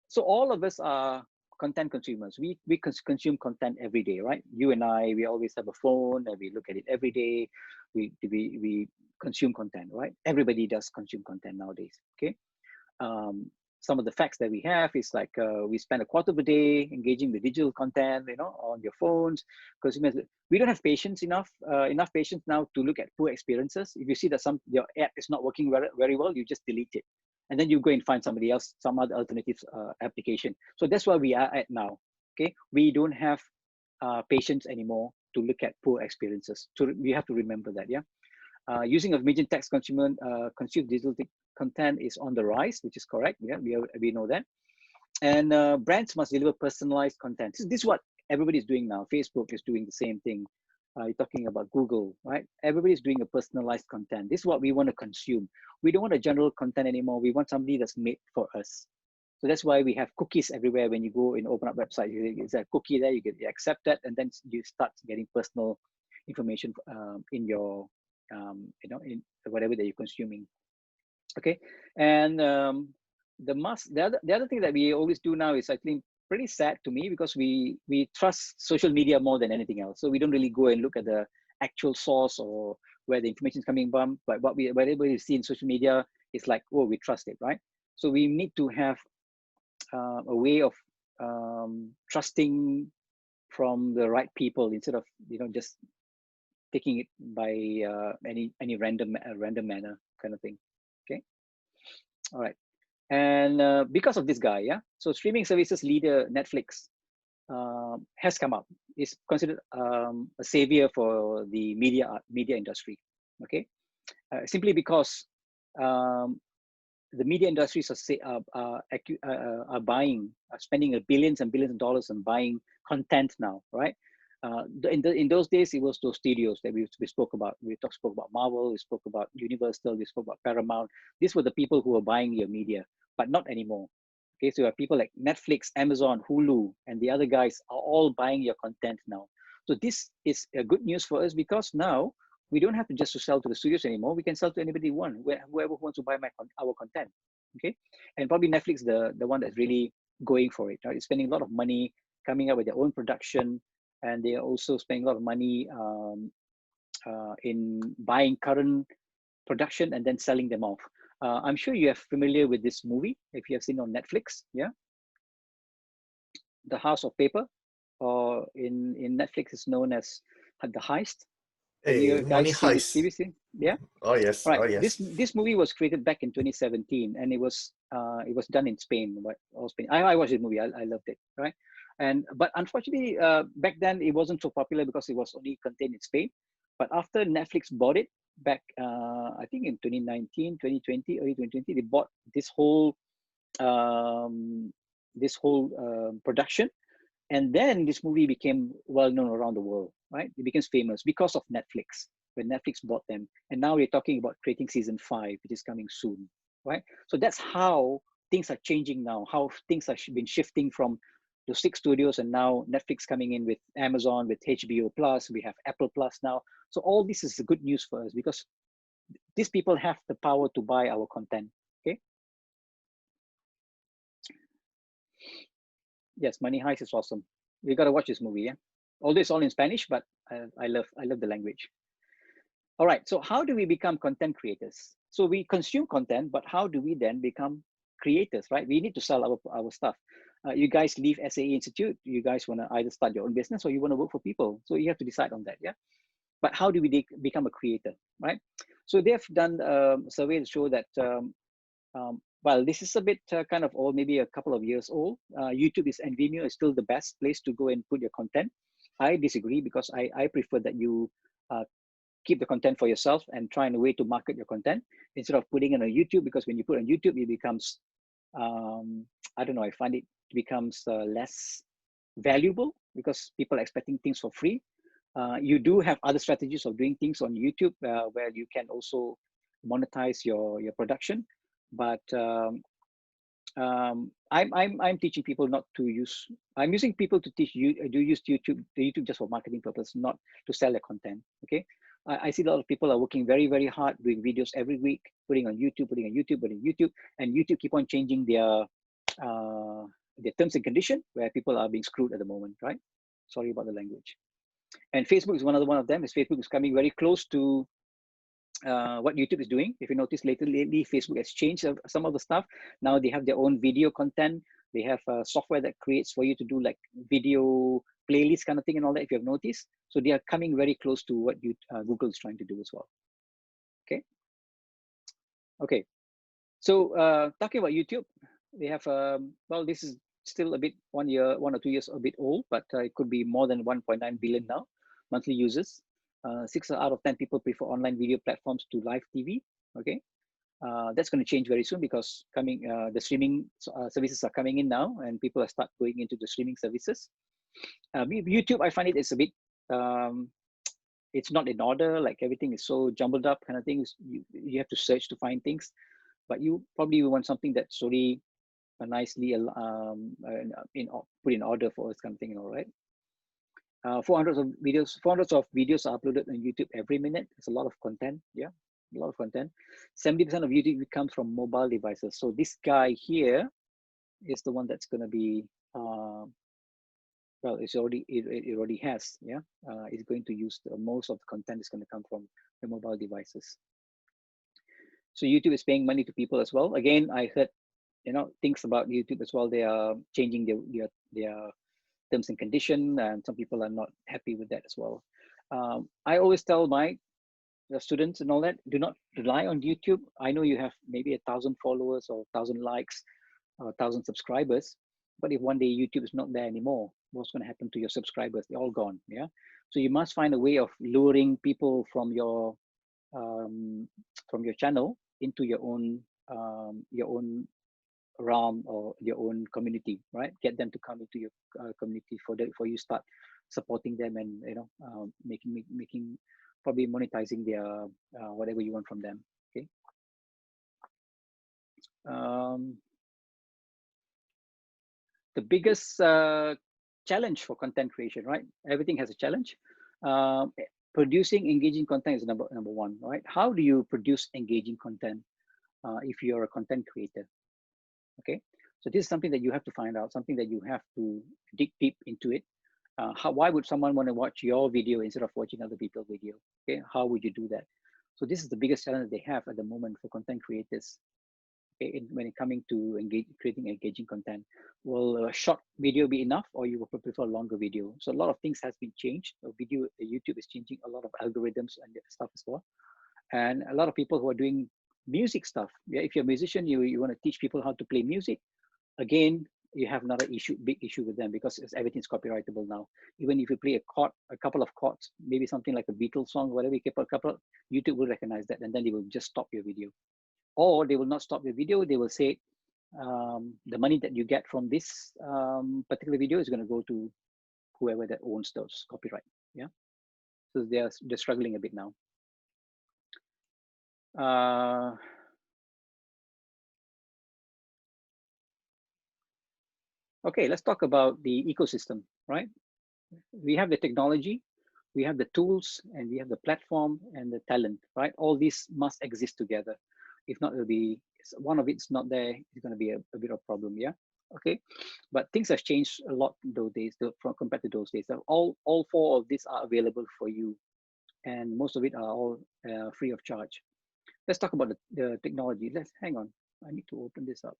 So all of us are content consumers. We consume content every day, right? You and I, we always have a phone and we look at it every day. We consume content, right? Everybody does consume content nowadays. Okay. Some of the facts that we have is like we spend a quarter of a day engaging with digital content, you know, on your phones. Because we don't have patience enough patience now to look at poor experiences. If you see that your app is not working very well, you just delete it, and then you go and find somebody else, some other alternative application. So that's where we are at now. Okay, we don't have patience anymore to look at poor experiences. So we have to remember that, yeah. Using of medium text consumed digital content is on the rise, which is correct. Yeah, we know that. And brands must deliver personalized content. This is what everybody is doing now. Facebook is doing the same thing. You're talking about Google, right? Everybody's doing a personalized content. This is what we want to consume. We don't want a general content anymore. We want somebody that's made for us. So that's why we have cookies everywhere. When you go and open up website, there's a cookie there. You accept that, and then you start getting personal information in your you know, in whatever that you're consuming. Okay, and the other thing that we always do now is, I think, pretty sad to me, because we trust social media more than anything else. So we don't really go and look at the actual source or where the information is coming from. But whatever you see in social media is like, oh, we trust it, right? So we need to have a way of trusting from the right people, instead of, you know, just taking it by any random manner kind of thing. Okay, all right. And because of this guy, yeah, so streaming services leader Netflix has come up, is considered a savior for the media industry. Okay, simply because the media industries are spending billions and billions of dollars on buying content now, right? In those days, it was those studios that we spoke about. We spoke about Marvel, we spoke about Universal, we spoke about Paramount. These were the people who were buying your media, but not anymore. Okay, so you have people like Netflix, Amazon, Hulu, and the other guys are all buying your content now. So this is a good news for us, because now we don't have to just sell to the studios anymore. We can sell to anybody we want, whoever wants to buy our content. Okay, and probably Netflix, the one that's really going for it. Right? It's spending a lot of money coming up with their own production, and they are also spending a lot of money in buying current production and then selling them off. I'm sure you are familiar with this movie if you have seen on Netflix. Yeah, The House of Paper, or in Netflix is known as The Heist. Have you guys seen this TV scene? Yeah. Oh yes. Right. Oh yes. This movie was created back in 2017, and it was done in Spain. I watched this movie. I loved it. Right. But unfortunately, back then it wasn't so popular because it was only contained in Spain. But after Netflix bought it back, I think in 2019, 2020, early 2020, they bought this whole production. And then this movie became well known around the world, right? It became famous because of Netflix, when Netflix bought them. And now we're talking about creating season 5, which is coming soon, right? So that's how things are changing now, how things have been shifting from the 6 studios, and now Netflix coming in with Amazon, with HBO Plus, we have Apple Plus now. So all this is good news for us, because these people have the power to buy our content, okay? Yes, Money Heist is awesome. We got to watch this movie, yeah? Although it's all in Spanish, but I love the language. All right, so how do we become content creators? So we consume content, but how do we then become creators, right? We need to sell our stuff. You guys leave SAE Institute, you guys want to either start your own business or you want to work for people. So you have to decide on that, yeah? But how do we become a creator, right? So they've done a survey to show that, well, this is a bit kind of old, maybe a couple of years old. YouTube and Vimeo is still the best place to go and put your content. I disagree, because I prefer that you keep the content for yourself and find a way to market your content instead of putting it on YouTube, because when you put on YouTube, it becomes, I don't know, I find it becomes less valuable because people are expecting things for free. You do have other strategies of doing things on YouTube where you can also monetize your production. But I'm teaching people not to use. I'm using people to teach you. Do use YouTube just for marketing purpose, not to sell their content. Okay. I see a lot of people are working very hard, doing videos every week, putting on YouTube, and YouTube keep on changing their terms and condition, where people are being screwed at the moment, right? Sorry about the language. And Facebook is one of them. Is Facebook is coming very close to what YouTube is doing. If you notice lately, Facebook has changed some of the stuff. Now they have their own video content. They have software that creates for you to do like video playlist kind of thing and all that, if you have noticed. So they are coming very close to what Google is trying to do as well. Okay. Okay. So talking about YouTube, they have, well, this is still a bit 1 or 2 years, a bit old, but it could be more than 1.9 billion now, monthly users. 6 out of 10 people prefer online video platforms to live TV. Okay, that's going to change very soon because the streaming services are coming in now, and people are start going into the streaming services. YouTube, I find it is a bit, it's not in order. Like everything is so jumbled up, kind of things. You have to search to find things, but you probably want something that's already nicely put in order for this kind of thing, all right. 400 of videos are uploaded on YouTube every minute. It's a lot of content. Yeah, a lot of content. 70% of YouTube comes from mobile devices. So this guy here is the one that's going to be, well, it already has. Yeah, it's going to use most of the content is going to come from the mobile devices. So YouTube is paying money to people as well. Again, I heard, things about YouTube as well. They are changing their terms and condition, and some people are not happy with that as well. I always tell my students and all that, do not rely on YouTube. I know you have maybe 1,000 followers or 1,000 likes or 1,000 subscribers, but if one day YouTube is not there anymore, what's going to happen to your subscribers? They're all gone. Yeah. So you must find a way of luring people from your channel into your own realm or your own community, right? Get them to come into your community for you start supporting them, and making probably monetizing their whatever you want from them. Okay. The biggest challenge for content creation, right? Everything has a challenge. Producing engaging content is number one, right? How do you produce engaging content if you're a content creator? Okay, so this is something that you have to find out, something that you have to dig deep into it. Why would someone want to watch your video instead of watching other people's video? Okay, how would you do that? So this is the biggest challenge they have at the moment for content creators. Okay, when it coming to creating engaging content, will a short video be enough, or you would prefer a longer video? So a lot of things has been changed. YouTube is changing a lot of algorithms and stuff as well, and a lot of people who are doing music stuff. Yeah, if you're a musician, you want to teach people how to play music. Again, you have another big issue with them, because everything's copyrightable now. Even if you play a couple of chords, maybe something like a Beatles song, whatever, YouTube will recognize that, and then they will just stop your video. Or they will not stop your video. They will say, the money that you get from this particular video is going to go to whoever that owns those copyright. Yeah, so they're struggling a bit now. Okay, let's talk about the ecosystem, right? We have the technology, we have the tools, and we have the platform and the talent, right? All these must exist together. If not, it'll be, one of it's not there, it's going to be a bit of a problem, yeah? Okay, but things have changed a lot those days compared to those days. All four of these are available for you, and most of it are all free of charge. Let's talk about the technology. Hang on, I need to open this up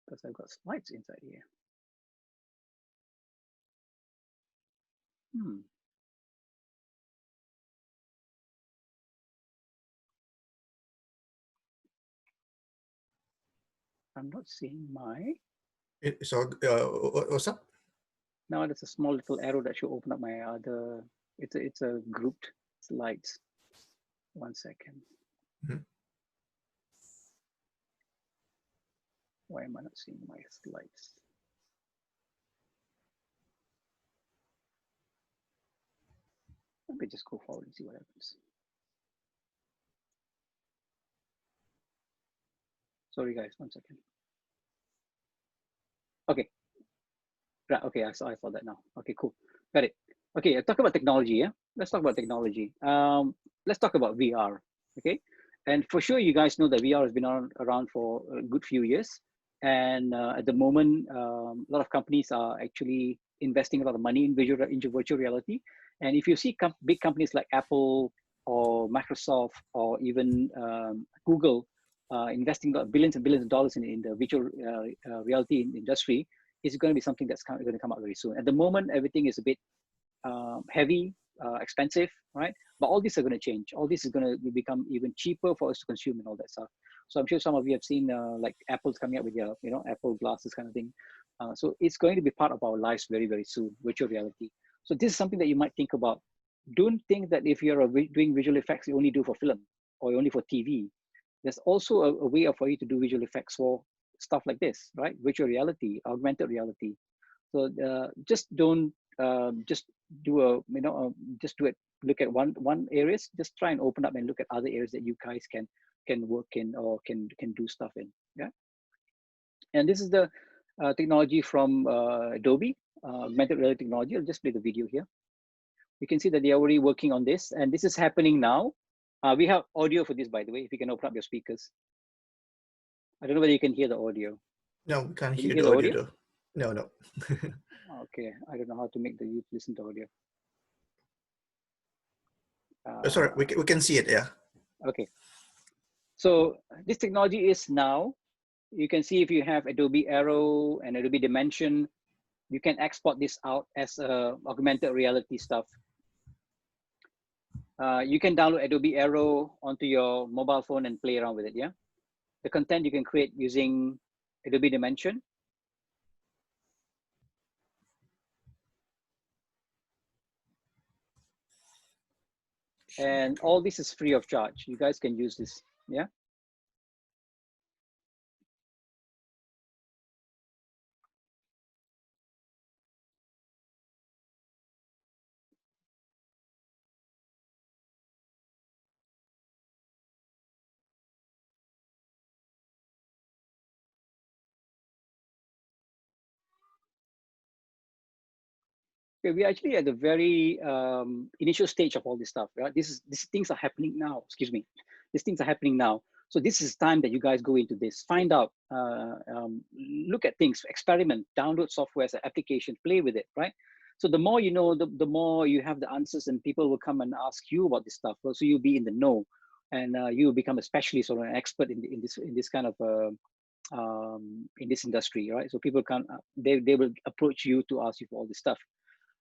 because I've got slides inside here. I'm not seeing my. So what's up? Now there's a small little arrow that should open up my other. It's a grouped slides. 1 second. Why am I not seeing my slides? Let me just go forward and see what happens. Sorry guys, 1 second. Okay, right. Okay, I saw that now. Okay, cool, got it. Okay, talk about technology. Yeah, let's talk about technology. Let's talk about VR. Okay, and for sure, you guys know that VR has been around for a good few years, and at the moment, a lot of companies are actually investing a lot of money in virtual reality. And if you see big companies like Apple or Microsoft or even Google investing billions and billions of dollars in the virtual reality industry, is going to be something that's going to come out very soon. At the moment, everything is a bit heavy, expensive, right? But all these are going to change. All this is going to become even cheaper for us to consume and all that stuff. So I'm sure some of you have seen like Apple's coming up with their, Apple glasses kind of thing. So it's going to be part of our lives very, very soon, virtual reality. So this is something that you might think about. Don't think that if you're doing visual effects, you only do for film or only for TV. There's also a way for you to do visual effects for stuff like this, right? Virtual reality, augmented reality. So just don't just do just do it. Look at one areas. Just try and open up and look at other areas that you guys can work in or can do stuff in. Yeah. And this is the technology from Adobe, augmented reality technology. I'll just play the video here. You can see that they are already working on this, and this is happening now. We have audio for this, by the way. If you can open up your speakers. I don't know whether you can hear the audio. No, we can't hear the audio though. No. Okay, I don't know how to make the youth listen to audio. Sorry, we can see it, yeah. Okay. So this technology is now, you can see if you have Adobe Aero and Adobe Dimension, you can export this out as augmented reality stuff. You can download Adobe Aero onto your mobile phone and play around with it, yeah? The content you can create using Adobe Dimension. And all this is free of charge. You guys can use this, yeah? Okay, we're actually at the very initial stage of all this stuff, right? These things are happening now, excuse me. These things are happening now. So this is time that you guys go into this, find out, look at things, experiment, download software as an application, play with it, right? So the more you know, the more you have the answers, and people will come and ask you about this stuff. So you'll be in the know, and you will become a specialist or an expert in this kind of in this industry, right? So people can they will approach you to ask you for all this stuff.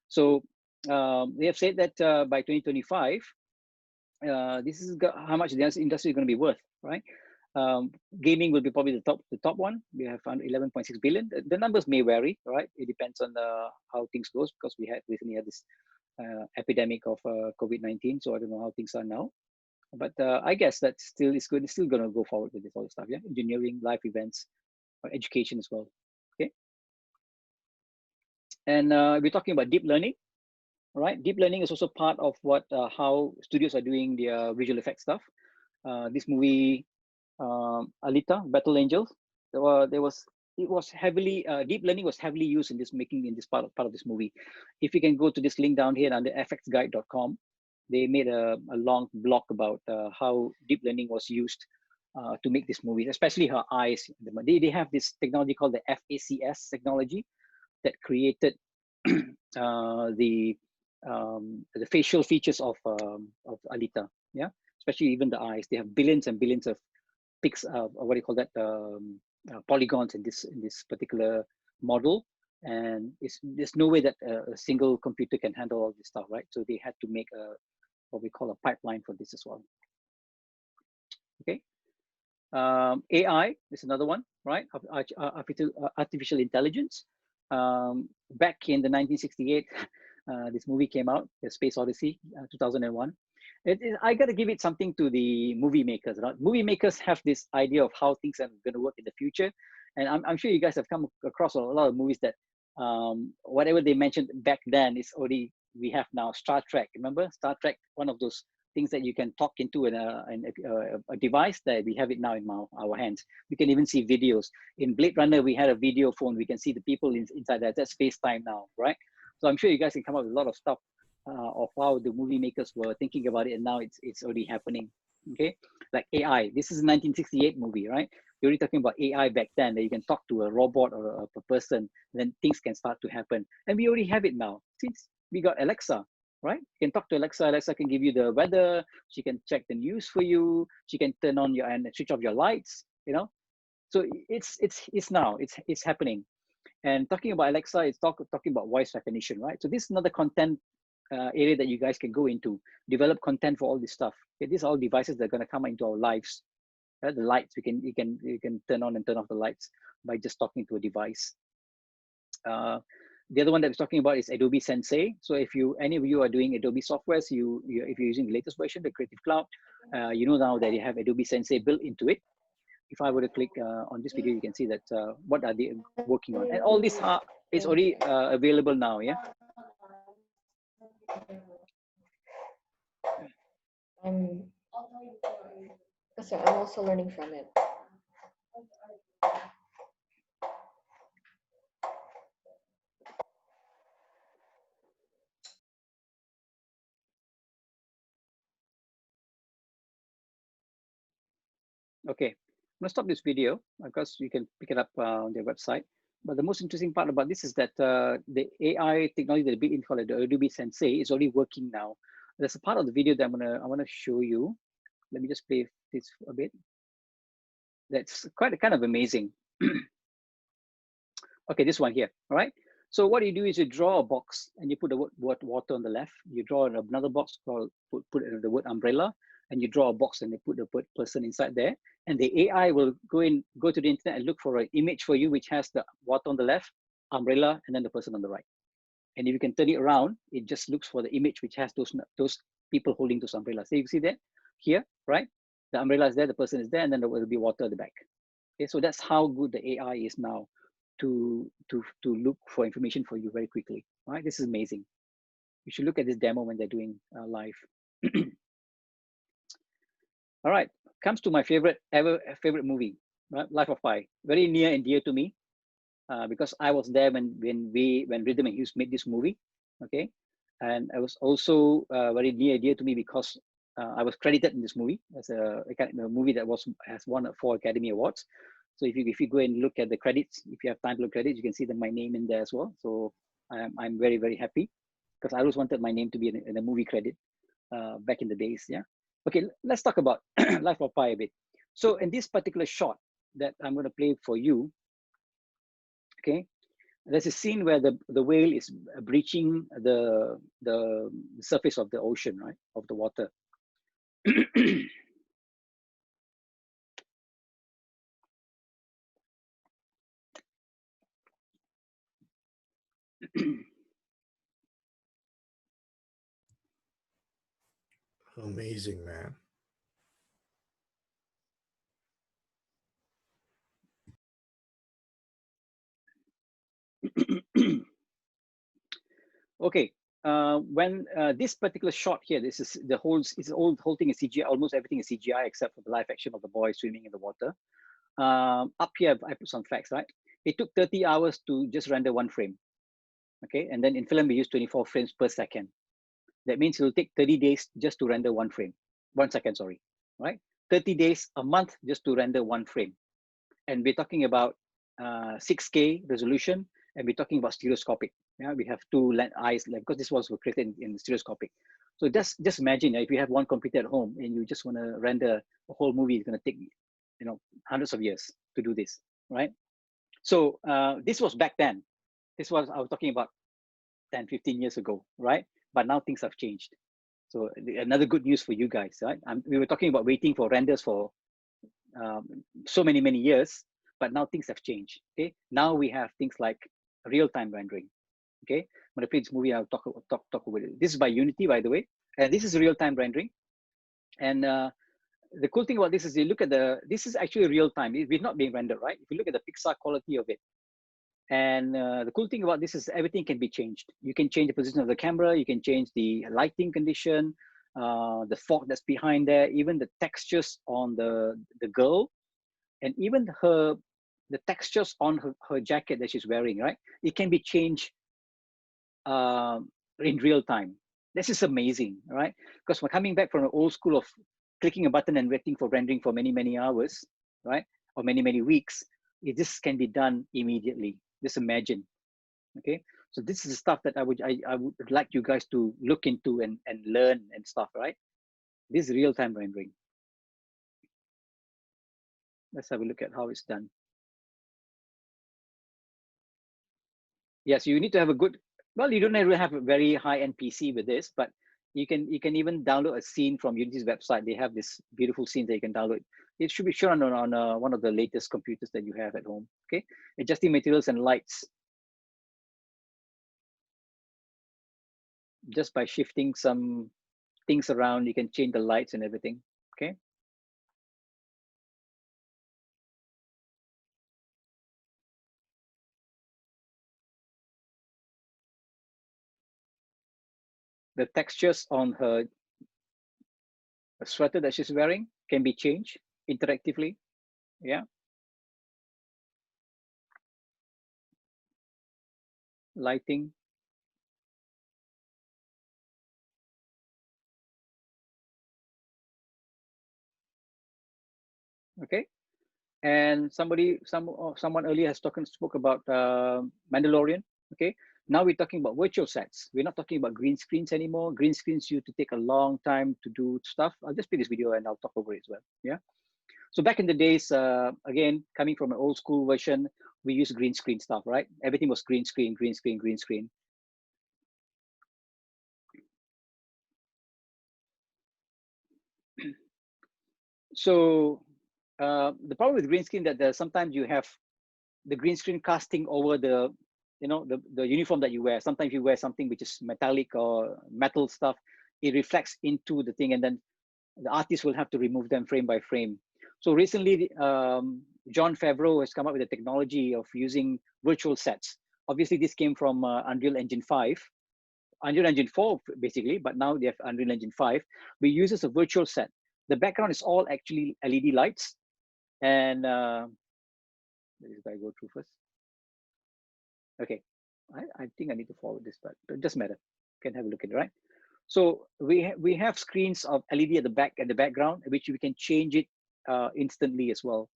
So they have said that by 2025, this is how much the industry is going to be worth, right? Gaming will be probably the top one. We have found 11.6 billion. The numbers may vary, right? It depends on how things goes, because we recently had this epidemic of COVID-19. So I don't know how things are now, but I guess that still is good. It's still going to go forward with this all stuff, yeah. Engineering, life events, education as well. Okay. And we're talking about deep learning. Right, deep learning is also part of what how studios are doing their visual effects stuff. This movie, Alita, Battle Angels, it was heavily deep learning was heavily used in this part of this movie. If you can go to this link down here under fxguide.com, they made a long blog about how deep learning was used to make this movie, especially her eyes. They have this technology called the FACS technology that created the facial features of Alita, yeah, especially even the eyes. They have billions and billions of what do you call that, polygons in this particular model, and there's no way that a single computer can handle all this stuff, right? So they had to make what we call a pipeline for this as well. Okay, AI is another one, right? Artificial intelligence. Back in the 1968. This movie came out, The Space Odyssey, 2001. I got to give it something to the movie makers. Right? Movie makers have this idea of how things are going to work in the future. And I'm sure you guys have come across a lot of movies that whatever they mentioned back then is already we have now. Star Trek, remember? Star Trek, one of those things that you can talk into a device that we have it now in our hands. We can even see videos. In Blade Runner, we had a video phone. We can see the people inside that. That's FaceTime now, right? So I'm sure you guys can come up with a lot of stuff of how the movie makers were thinking about it, and now it's already happening. Okay, like AI. This is a 1968 movie, right? You're already talking about AI back then, that you can talk to a robot or a person, then things can start to happen. And we already have it now. Since we got Alexa, right? You can talk to Alexa. Alexa can give you the weather. She can check the news for you. She can turn on your and switch off your lights. You know, so it's now it's happening. And talking about Alexa, it's talking about voice recognition, right? So this is another content area that you guys can go into, develop content for all this stuff. Okay, these are all devices that are going to come into our lives. Right? The lights, you can turn on and turn off the lights by just talking to a device. The other one that we're talking about is Adobe Sensei. So if any of you are doing Adobe software, so if you're using the latest version, the Creative Cloud, you know now that you have Adobe Sensei built into it. If I were to click on this video, you can see that what are they working on, and all this is already available now. Yeah. So I'm also learning from it. Okay, I'm gonna stop this video because you can pick it up on their website. But the most interesting part about this is that the AI technology that built in called the Adobe Sensei is already working now. There's a part of the video that I want to show you. Let me just play this a bit. That's quite kind of amazing. Okay, this one here. All right. So what you do is you draw a box and you put the word water on the left. You draw another box called put the word umbrella, and you draw a box and they put the person inside there. And the AI will go to the internet and look for an image for you which has the water on the left, umbrella, and then the person on the right. And if you can turn it around, it just looks for the image which has those people holding those umbrellas. So you see that here, right? The umbrella is there, the person is there, and then there will be water at the back. Okay, so that's how good the AI is now to look for information for you very quickly. Right? This is amazing. You should look at this demo when they're doing live. All right, comes to my favorite movie, right? Life of Pi. Very near and dear to me because I was there when Rhythm Hues made this movie. Okay, and it was also very near and dear to me because I was credited in this movie as a movie that has won 4 Academy Awards. So if you go and look at the credits, if you have time to look at credits, you can see that my name in there as well. So I'm very, very happy because I always wanted my name to be in a movie credit back in the days. Yeah. Okay, let's talk about Life of Pi a bit. So in this particular shot that I'm going to play for you, okay, there's a scene where the whale is breaching the surface of the ocean, right, of the water. Amazing, man. Okay, when this particular shot here, this is the whole thing is CGI. Almost everything is CGI except for the live action of the boy swimming in the water. Up here, I put some facts, right? It took 30 hours to just render 1 frame. Okay, and then in film we use 24 frames per second. That means it will take 30 days just to render 1 frame, 1 second, sorry, right? 30 days, a month just to render 1 frame. And we're talking about 6K resolution, and we're talking about stereoscopic. Yeah, we have 2 eyes, because this was created in stereoscopic. So just imagine if you have one computer at home and you just want to render a whole movie, it's going to take hundreds of years to do this, right? So this was back then. I was talking about 10, 15 years ago, right? But now things have changed. So another good news for you guys, right? We were talking about waiting for renders for so many years, but now things have changed. Okay, now we have things like real-time rendering. Okay, when I play this movie, I'll talk about it. This is by Unity, by the way, and this is real-time rendering. And the cool thing about this is you look at this is actually real-time. It's not being rendered, right? If you look at the pixel quality of it, and the cool thing about this is everything can be changed. You can change the position of the camera, you can change the lighting condition, the fog that's behind there, even the textures on the girl, and even the textures on her jacket that she's wearing, right? It can be changed in real time. This is amazing, right? Because we're coming back from an old school of clicking a button and waiting for rendering for many, many hours, right? Or many, many weeks. This can be done immediately. Just imagine, okay? So this is the stuff that I would like you guys to look into and learn and stuff, right? This is real-time rendering. Let's have a look at how it's done. Yes, you need to have a good, well, you don't really have a very high-end PC with this, but you can even download a scene from Unity's website. They have this beautiful scene that you can download. It should be shown on one of the latest computers that you have at home, okay? Adjusting materials and lights. Just by shifting some things around, you can change the lights and everything, okay? The textures on her sweater that she's wearing can be changed interactively, yeah? Lighting. Okay, and someone earlier has spoke about Mandalorian. Okay, now we're talking about virtual sets. We're not talking about green screens anymore. Green screens used to take a long time to do stuff. I'll just play this video and I'll talk over it as well. Yeah. So back in the days, again, coming from an old school version, we used green screen stuff, right? Everything was green screen, green screen, green screen. So the problem with green screen that sometimes you have the green screen casting over the the uniform that you wear. Sometimes you wear something which is metallic or metal stuff, it reflects into the thing, and then the artist will have to remove them frame by frame. So recently John Favreau has come up with a technology of using virtual sets. Obviously this came from Unreal Engine 5, Unreal Engine 4 basically, but now they have Unreal Engine 5. We use a virtual set. The background is all actually LED lights, and let this guy go through first. Okay, I think I need to forward this, but it doesn't matter. You can have a look at it, right? So we have screens of LED at the back and the background, which we can change it instantly as well.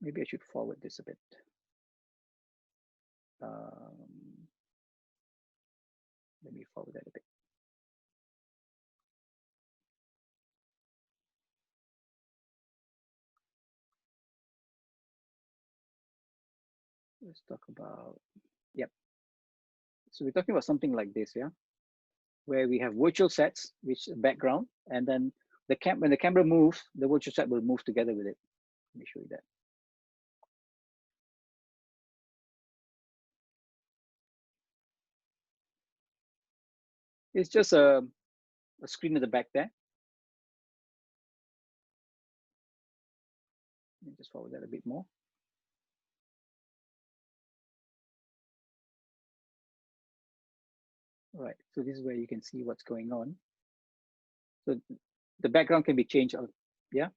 Maybe I should forward this a bit. Let me forward that a bit. Let's talk about, yep. So we're talking about something like this, yeah, where we have virtual sets, which background, and then when the camera moves, the virtual set will move together with it. Let me show you that. It's just a screen at the back there. Let me just forward that a bit more. All right, so this is where you can see what's going on. So the background can be changed out, yeah?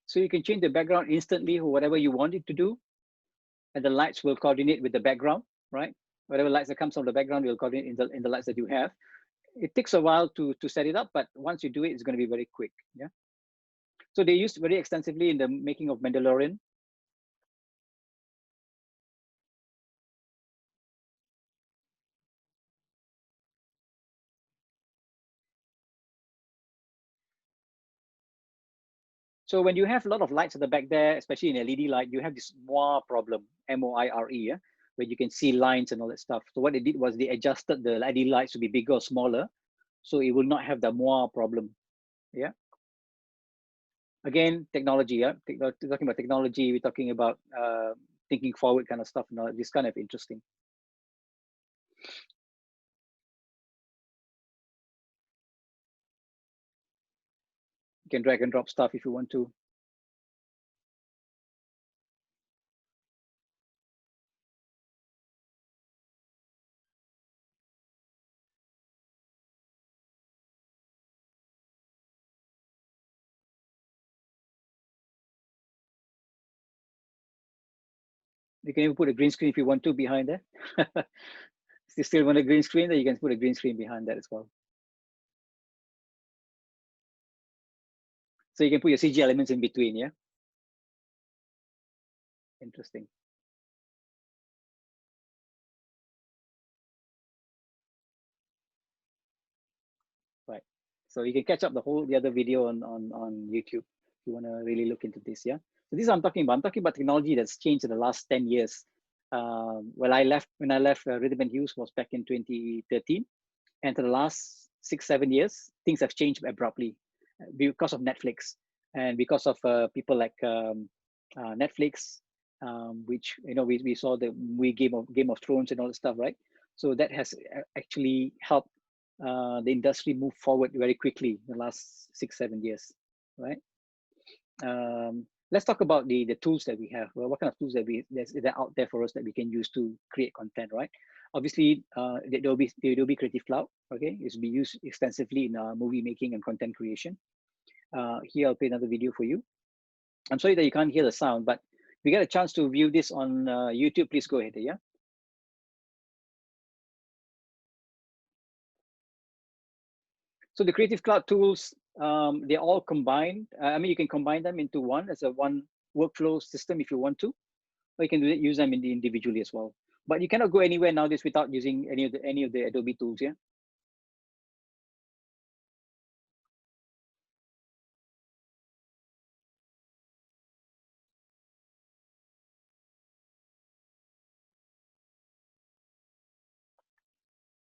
So you can change the background instantly or whatever you want it to do. And the lights will coordinate with the background, right? Whatever lights that comes from the background will coordinate in the lights that you have. It takes a while to set it up, but once you do it, it's going to be very quick, yeah? So they used very extensively in the making of Mandalorian. So when you have a lot of lights at the back there, especially in LED light, you have this moire problem, M-O-I-R-E, yeah, where you can see lines and all that stuff. So what they did was they adjusted the LED lights to be bigger or smaller, so it will not have the moire problem. Yeah. Again, technology. Yeah, talking about technology, we're talking about thinking forward kind of stuff. You know, this kind of interesting. You can drag and drop stuff if you want to. You can even put a green screen if you want to behind there. If you still want a green screen, then you can put a green screen behind that as well. So you can put your CG elements in between, yeah? Interesting. Right. So you can catch up the other video on YouTube if you want to really look into this, yeah? So this is what I'm talking about. I'm talking about technology that's changed in the last 10 years. When I left Rhythm Hues was back in 2013. And for the last 6-7 years, things have changed abruptly because of Netflix and because of people like Netflix, which we saw the Game of Thrones and all that stuff, right? So that has actually helped the industry move forward very quickly in the last 6-7 years, right? Let's talk about the tools that we have. Well, what kind of tools that are out there for us that we can use to create content, right? Obviously, the Adobe Creative Cloud, okay, is being used extensively in movie making and content creation. Here, I'll play another video for you. I'm sorry that you can't hear the sound, but if you get a chance to view this on YouTube, please go ahead, yeah? So the Creative Cloud tools, they're all combined. I mean, you can combine them into one as a one workflow system if you want to, or you can use them individually as well. But you cannot go anywhere nowadays without using any of the Adobe tools, yeah?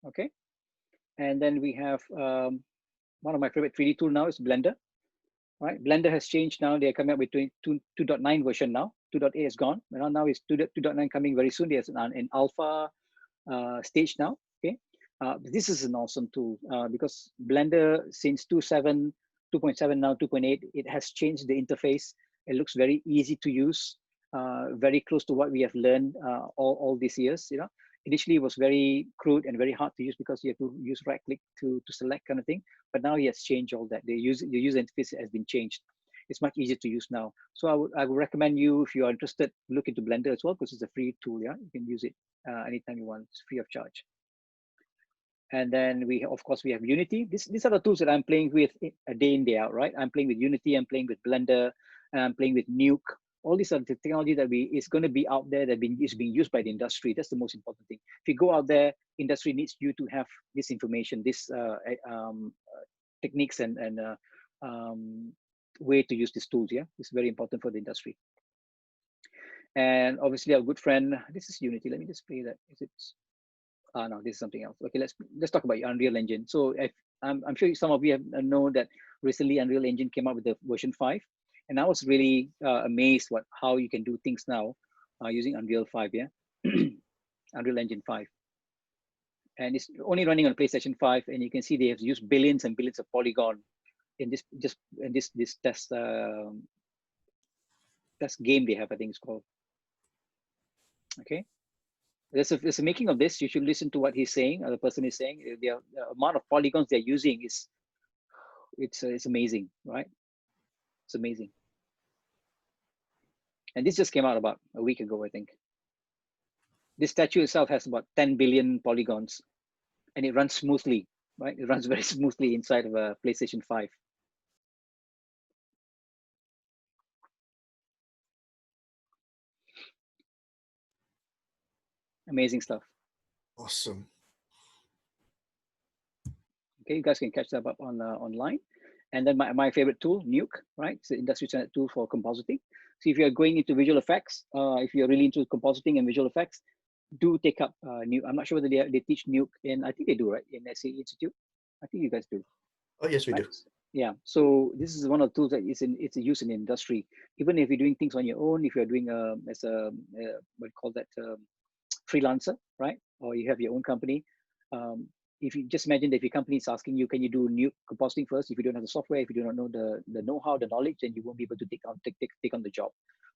Okay. And then we have one of my favorite 3D tool now is Blender. Right, Blender has changed now. They're coming up with 2.9 version now. 2.8 is gone. Now it's 2.9 coming very soon. There's an alpha stage now. Okay, this is an awesome tool because Blender since 2.7 now 2.8, it has changed the interface. It looks very easy to use, very close to what we have learned all these years. You know, initially it was very crude and very hard to use because you have to use right click to select kind of thing. But now he has changed all that. The user interface has been changed. It's much easier to use now. So I would recommend you, if you are interested, look into Blender as well because it's a free tool. Yeah, you can use it anytime you want. It's free of charge. And then of course we have Unity. These are the tools that I'm playing with a day in, day out, right? I'm playing with Unity, I'm playing with Blender, and I'm playing with Nuke. All these are the technology that is going to be out there that is being used by the industry. That's the most important thing. If you go out there, industry needs you to have this information, this techniques and way to use these tools. Yeah, it's very important for the industry. And obviously our good friend, this is Unity. Let me just play that. Is it? No, this is something else. Okay, let's talk about Unreal Engine. So I'm sure some of you have known that recently Unreal Engine came out with the version 5, and I was really amazed how you can do things now using Unreal 5. Yeah, Unreal Engine 5, and it's only running on PlayStation 5, and you can see they have used billions and billions of polygon in this test game they have. I think it's called. Okay. There's a making of this. You should listen to what he's saying. The person is saying the amount of polygons they're using it's amazing, right? It's amazing. And this just came out about a week ago, I think. This statue itself has about 10 billion polygons, and it runs smoothly, right? It runs very smoothly inside of a PlayStation 5. Amazing stuff. Awesome. Okay, you guys can catch that up on online. And then my favorite tool, Nuke, right? It's the industry standard tool for compositing. So if you're going into visual effects, if you're really into compositing and visual effects, do take up Nuke. I'm not sure whether they teach Nuke in, I think they do, right? In SAE Institute. I think you guys do. Oh, yes, we right? do. Yeah. So this is one of the tools that it's used in the industry. Even if you're doing things on your own, if you're doing as a what do you call that, freelancer, right? Or you have your own company. If you just imagine that if your company is asking you, can you do Nuke compositing first? If you don't have the software, if you do not know the know-how, the knowledge, then you won't be able to take on the job,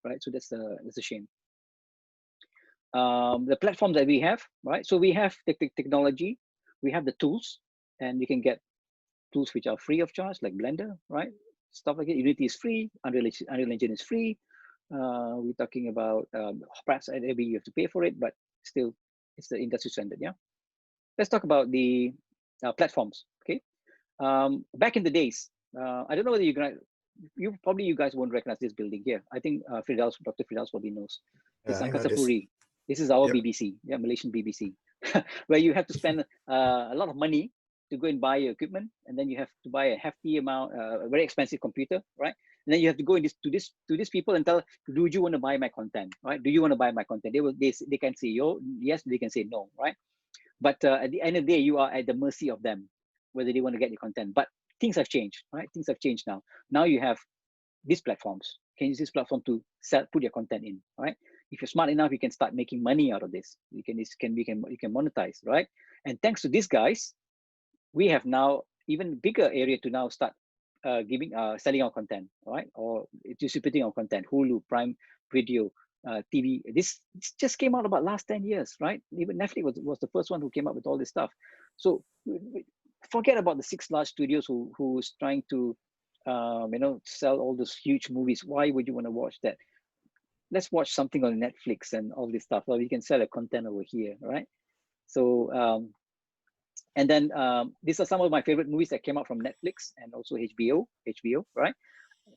right? So that's a shame. The platform that we have, right? So we have the technology, we have the tools, and you can get tools which are free of charge, like Blender, right? Stuff like it. Unity is free, Unreal Engine is free. We're talking about perhaps maybe you have to pay for it, but still, it's the industry standard. Yeah. Let's talk about the platforms. Okay. Back in the days, I don't know whether you guys won't recognize this building here. I think Firdaus, Dr. Firdaus probably knows. It's Angkasa Puri. This is our BBC, yeah, Malaysian BBC, where you have to spend a lot of money to go and buy your equipment, and then you have to buy a hefty amount, a very expensive computer, right? And then you have to go to these people and tell, do you want to buy my content, right? Do you want to buy my content? They can say yes, they can say no, right? But at the end of the day, you are at the mercy of them, whether they want to get your content. But things have changed, right? Things have changed now. Now you have these platforms. You can use this platform to put your content in, right? If you're smart enough, you can start making money out of this. You can monetize, right? And thanks to these guys, we have now even bigger area to now start selling our content, right? Or distributing our content. Hulu, Prime Video, TV. This just came out about last 10 years, right? Even Netflix was the first one who came up with all this stuff. So forget about the 6 large studios who's trying to sell all those huge movies. Why would you want to watch that? Let's watch something on Netflix and all this stuff. Well, you can sell a content over here, right? So and then these are some of my favorite movies that came out from Netflix and also HBO, right?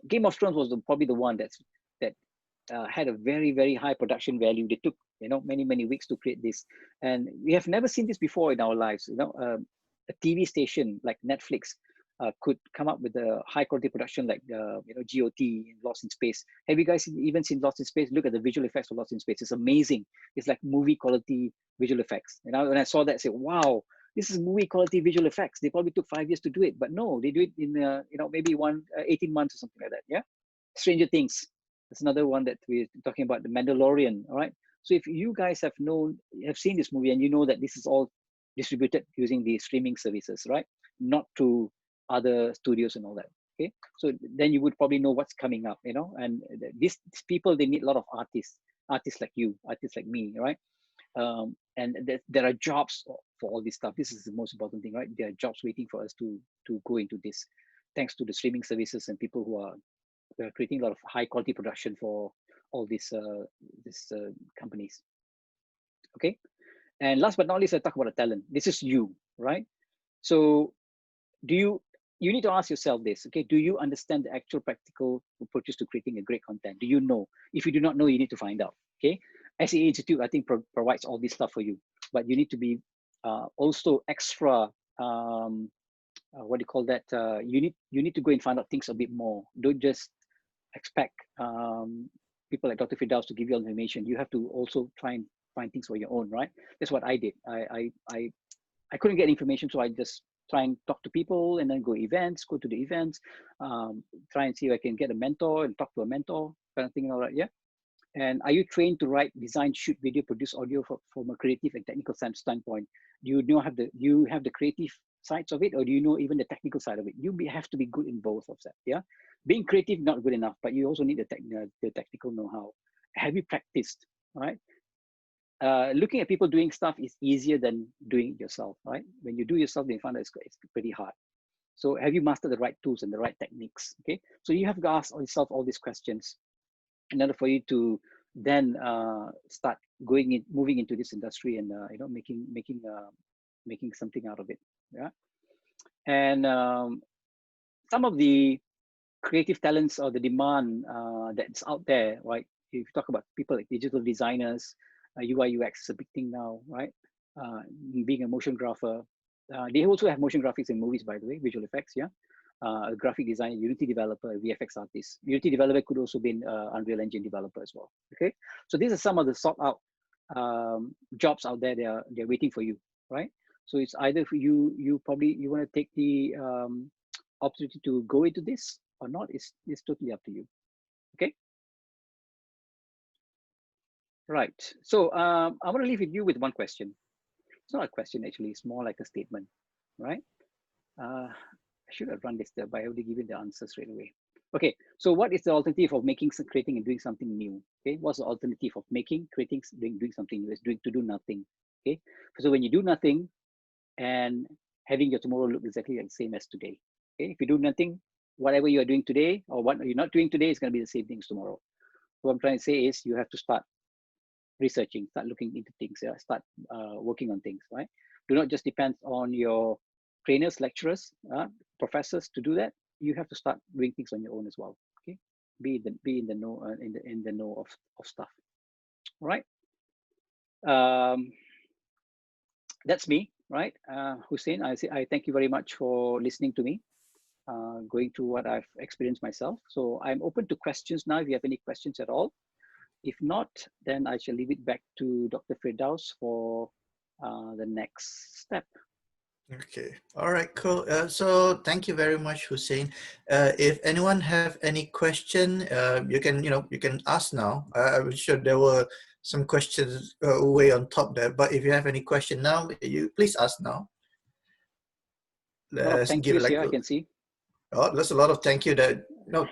Game of Thrones was probably the one that had a very, very high production value. They took many weeks to create this, and we have never seen this before in our lives. A TV station like Netflix could come up with a high quality production like GOT, Lost in Space. Have you guys even seen Lost in Space? Look at the visual effects of Lost in Space. It's amazing. It's like movie quality visual effects. When I saw that, I said, wow, this is movie quality visual effects. They probably took 5 years to do it, but no, they do it in maybe 18 months or something like that. Yeah. Stranger Things. That's another one that we're talking about, the Mandalorian. All right. So if you guys have seen this movie and you know that this is all distributed using the streaming services, right? Not to other studios and all that. Okay. So then you would probably know what's coming up, and these people, they need a lot of artists like you, artists like me, right? And there are jobs for all this stuff. This is the most important thing, right? There are jobs waiting for us to go into this, thanks to the streaming services and people who are creating a lot of high quality production for all these companies. Okay, and last but not least, I talk about the talent. This is you, right? So you need to ask yourself this, okay? Do you understand the actual practical approaches to creating a great content? Do you know? If you do not know, you need to find out, okay? SAE Institute, I think, provides all this stuff for you, but you need to be also extra, what do you call that? You need to go and find out things a bit more. Don't just expect people like Dr. Firdaus to give you all the information. You have to also try and find things for your own, right? That's what I did. I couldn't get information, so I just try and talk to people and then go to the events, try and see if I can get a mentor and talk to a mentor, kind of thing, all right, yeah? And are you trained to write, design, shoot video, produce audio from a creative and technical standpoint? Do you have the creative sides of it, or do you know even the technical side of it? You have to be good in both of that, yeah? Being creative, not good enough, but you also need the technical know-how. Have you practiced, right? Looking at people doing stuff is easier than doing it yourself, right? When you do yourself, then you find that it's pretty hard. So have you mastered the right tools and the right techniques, okay? So you have to ask yourself all these questions in order for you to then start moving into this industry and making something out of it, yeah? And some of the creative talents or the demand that's out there, right? If you talk about people like digital designers, UI UX is a big thing now, right? Being a motion grapher, they also have motion graphics in movies, by the way, visual effects, yeah. a graphic designer, Unity developer, a VFX artist. Unity developer could also be an Unreal Engine developer as well. Okay, so these are some of the sought out jobs out there. They're waiting for you, right? So it's either for you want to take the opportunity to go into this or not. It's totally up to you. Okay. Right. So I want to leave with you with one question. It's not a question actually. It's more like a statement, right? I should have run this there, but I already given the answer straight away. Okay, so what is the alternative of making, creating, and doing something new? Okay, what's the alternative of making, creating, doing something new? Is to do nothing. Okay, so when you do nothing and having your tomorrow look exactly the same as today. Okay, if you do nothing, whatever you are doing today or what you're not doing today is going to be the same things tomorrow. What I'm trying to say is you have to start researching, start looking into things, start working on things, right? Do not just depend on your trainers, lecturers, professors to do that. You have to start doing things on your own as well. Okay, be in the know in the know of stuff. All right. That's me, right? Hussein, I thank you very much for listening to me, going through what I've experienced myself. So I'm open to questions now if you have any questions at all. If not, then I shall leave it back to Dr. Firdaus for the next step. Okay. All right, cool. So thank you very much, Hussein. If anyone have any question, you can ask now. I'm sure there were some questions way on top there, but if you have any question now, you please ask now. A lot of thank yous here, I can see. Oh, there's a lot of thank you.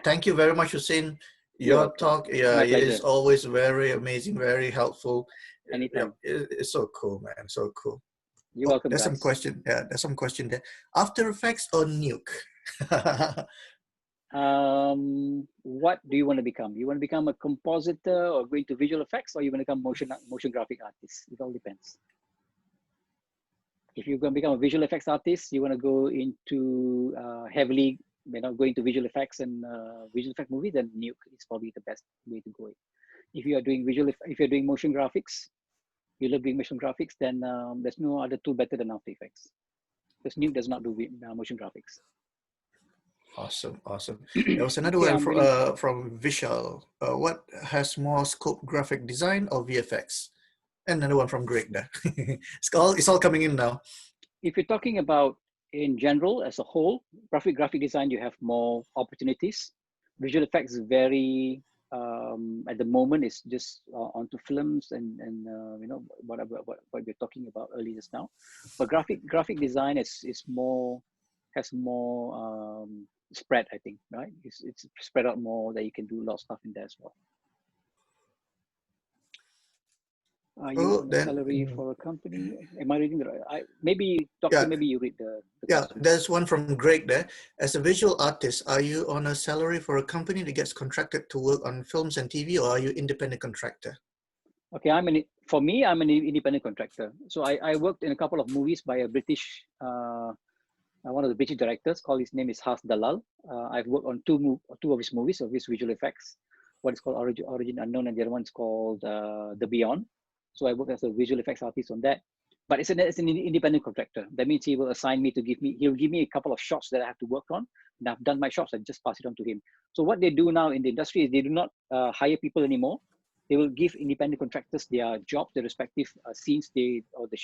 Thank you very much, Hussein. Your talk, is always very amazing, very helpful. Anytime. It's so cool, man. So cool. You're welcome. There's guys. some question. Yeah, there's some question there. After Effects or Nuke? What do you want to become? You want to become a compositor or go into visual effects, or you want to become motion graphic artist? It all depends. If you're going to become a visual effects artist, you want to go into heavily, go into visual effects and visual effect movie, then Nuke is probably the best way to go. If you are doing if you're doing motion graphics, you love doing motion graphics, then there's no other tool better than After Effects. Because Nuke does not do motion graphics. Awesome, awesome. There was another one from Vishal. What has more scope, graphic design or VFX? And another one from Greg there. It's all coming in now. If you're talking about in general, as a whole, graphic design, you have more opportunities. Visual effects is very, at the moment, it's just onto films and what we're talking about earlier just now. But graphic design has more spread, I think, right? It's spread out more, that you can do a lot of stuff in there as well. Are you on a salary for a company? Am I reading the right? Maybe, Doctor, maybe you read the question. There's one from Greg there. As a visual artist, are you on a salary for a company that gets contracted to work on films and TV, or are you independent contractor? Okay, for me, I'm an independent contractor. So I worked in a couple of movies by a British, one of the British directors. His name is Has Dalal. I've worked on two of his movies, of his visual effects. One is called Origin Unknown, and the other one is called The Beyond. So I work as a visual effects artist on that. But it's an independent contractor. That means he will assign me he'll give me a couple of shots that I have to work on. And I've done my shots, I just pass it on to him. So what they do now in the industry is they do not hire people anymore. They will give independent contractors their jobs, their respective scenes, or the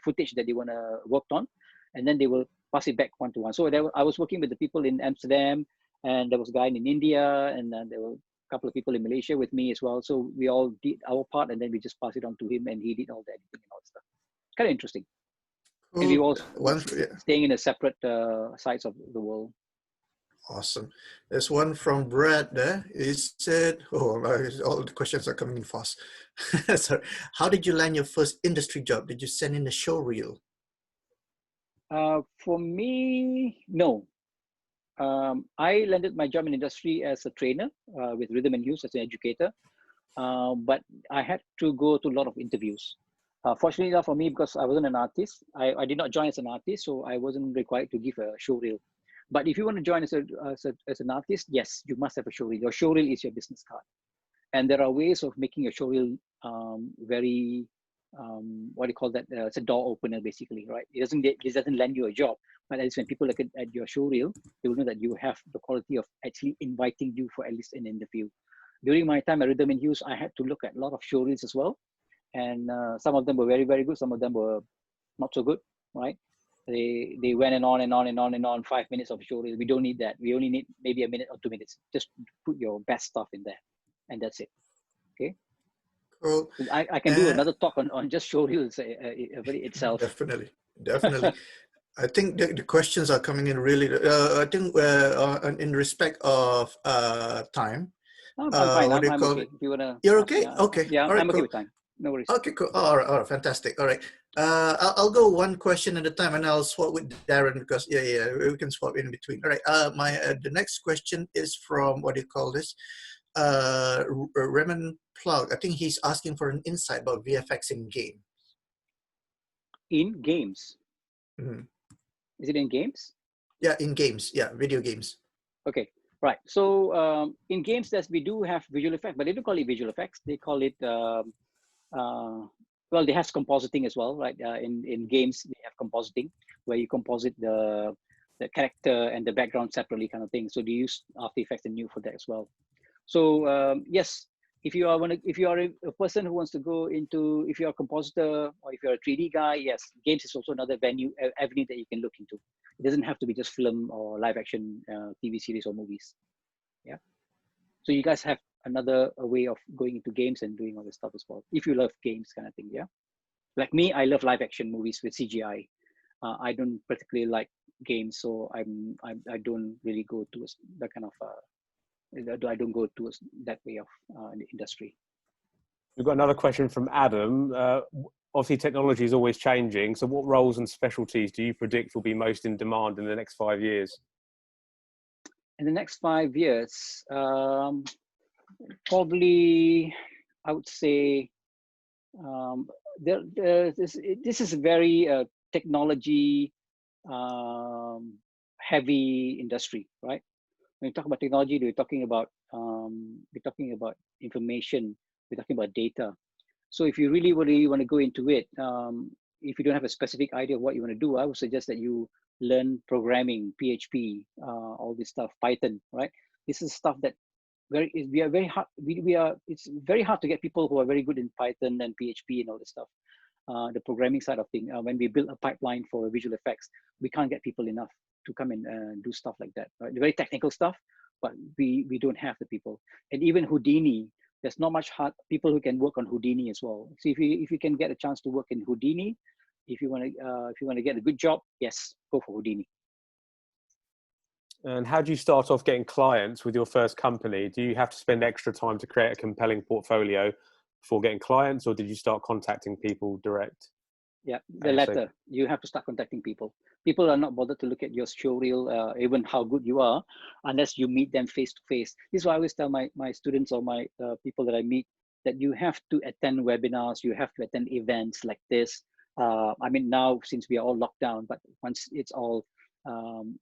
footage that they want to work on. And then they will pass it back one to one. So I was working with the people in Amsterdam, and there was a guy in India, and there were couple of people in Malaysia with me as well. So we all did our part, and then we just passed it on to him, and he did all the editing and all that stuff. Kind of interesting. Cool. And we all staying in a separate sides of the world. Awesome. There's one from Brad there. He said, all the questions are coming in fast. Sorry. How did you land your first industry job? Did you send in a show reel? For me, no. I landed my job in industry as a trainer with Rhythm Hues as an educator, but I had to go to a lot of interviews. Fortunately enough for me, because I wasn't an artist, I did not join as an artist, so I wasn't required to give a show reel. But if you want to join as an artist, yes, you must have a show reel. Your show reel is your business card. And there are ways of making a show reel very, what do you call that? It's a door opener, basically, right? It doesn't land you a job, But at least when people look at your showreel, they will know that you have the quality of actually inviting you for at least an interview. During my time at Rhythm Hues, I had to look at a lot of showreels as well. And some of them were very, very good. Some of them were not so good, right? They went and on and on and on and on, 5 minutes of showreel. We don't need that. We only need maybe a minute or 2 minutes. Just put your best stuff in there, and that's it. Okay. Cool. I can do another talk on just showreels itself. Definitely, definitely. I think the questions are coming in really. I think in respect of time. I'm fine. What do you I'm call okay. it? If you wanna, You're okay. Okay. yeah, All right. I'm okay Cool. with time. No worries. Okay. Cool. All right. Fantastic. All right. I'll go one question at a time, and I'll swap with Darren because yeah, we can swap in between. All right. The next question is from, what do you call this? Raymond Plug. I think he's asking for an insight about VFX in game. In games. Mm-hmm. Is it in games? Yeah, in games. Yeah, video games. Okay, right. So in games, we do have visual effects, but they don't call it visual effects. They call it, well, they have compositing as well, right? In games, they have compositing, where you composite the character and the background separately, kind of thing. So they use After Effects and Nuke for that as well. So yes, if you are a person who wants to go into, if you're a compositor or if you're a 3D guy, yes, games is also another avenue that you can look into. It doesn't have to be just film or live action TV series or movies. Yeah. So you guys have another way of going into games and doing all this stuff as well, if you love games, kind of thing. Yeah. Like me, I love live action movies with CGI. I don't particularly like games, so I don't really go towards that kind of. I don't go towards that way of the industry. We've got another question from Adam. Obviously, technology is always changing. So what roles and specialties do you predict will be most in demand in the next 5 years? In the next 5 years, probably, I would say, this is a very technology heavy industry, right? When we talk about technology, we're talking about information, we're talking about data. So if you really want to go into it, if you don't have a specific idea of what you want to do, I would suggest that you learn programming, PHP, all this stuff, Python, right? This is stuff that it's very hard to get people who are very good in Python and PHP and all this stuff. The programming side of things, when we build a pipeline for visual effects, we can't get people enough to come and do stuff like that, right? The very technical stuff, but we don't have the people. And even Houdini, there's not much people who can work on Houdini as well. So if you can get a chance to work in Houdini, if you want to get a good job, yes, go for Houdini. And how do you start off getting clients with your first company? Do you have to spend extra time to create a compelling portfolio before getting clients, or did you start contacting people direct? Yeah, the latter. You have to start contacting people. People are not bothered to look at your showreel, even how good you are, unless you meet them face to face. This is why I always tell my students or my people that I meet that you have to attend webinars, you have to attend events like this. I mean, now since we are all locked down, but once it's all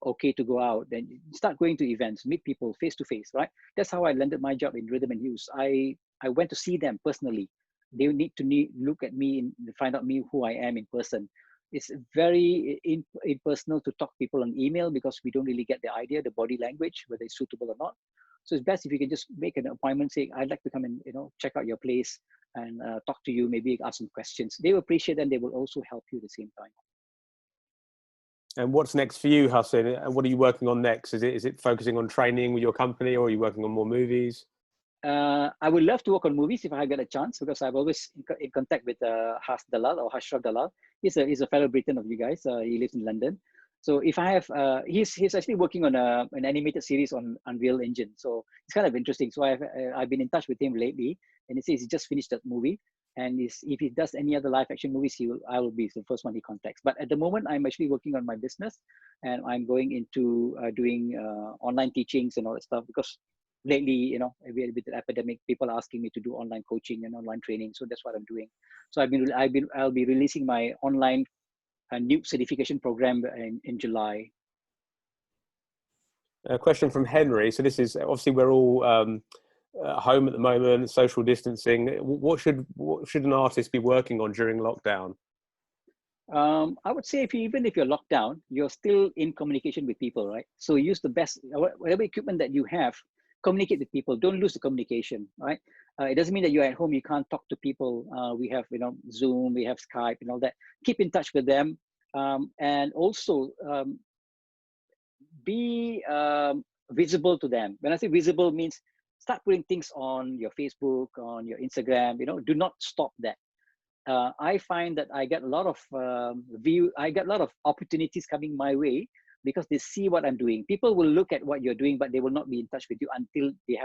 okay to go out, then start going to events, meet people face to face, right? That's how I landed my job in Rhythm Hues. I went to see them personally. They need to look at me and find out who I am in person. It's very impersonal to talk to people on email because we don't really get the idea, the body language, whether it's suitable or not. So it's best if you can just make an appointment, say, I'd like to come and check out your place and talk to you, maybe ask some questions. They will appreciate and they will also help you at the same time. And what's next for you, Hussin? What are you working on next? Is it focusing on training with your company, or are you working on more movies? I would love to work on movies if I get a chance, because I've always in contact with Has Dalal or Hashraf Dalal. He's a fellow Briton of you guys. He lives in London. So if I have, he's actually working on an animated series on Unreal Engine. So it's kind of interesting. So I've been in touch with him lately, and he says he just finished that movie. And if he does any other live action movies, I will be the first one he contacts. But at the moment, I'm actually working on my business, and I'm going into doing online teachings and all that stuff, because lately, with the epidemic, people are asking me to do online coaching and online training. So that's what I'm doing. So I'll be releasing my online Nuke certification program in July. A question from Henry. So this is obviously we're all at home at the moment, social distancing. What should an artist be working on during lockdown? I would say even if you're locked down, you're still in communication with people, right? So use the best, whatever equipment that you have, communicate with people. Don't lose the communication, right? It doesn't mean that you're at home, you can't talk to people. We have, Zoom, we have Skype and all that. Keep in touch with them. And also be visible to them. When I say visible means start putting things on your Facebook, on your Instagram, do not stop that. I find that I get a lot of I get a lot of opportunities coming my way because they see what I'm doing. People will look at what you're doing, but they will not be in touch with you until they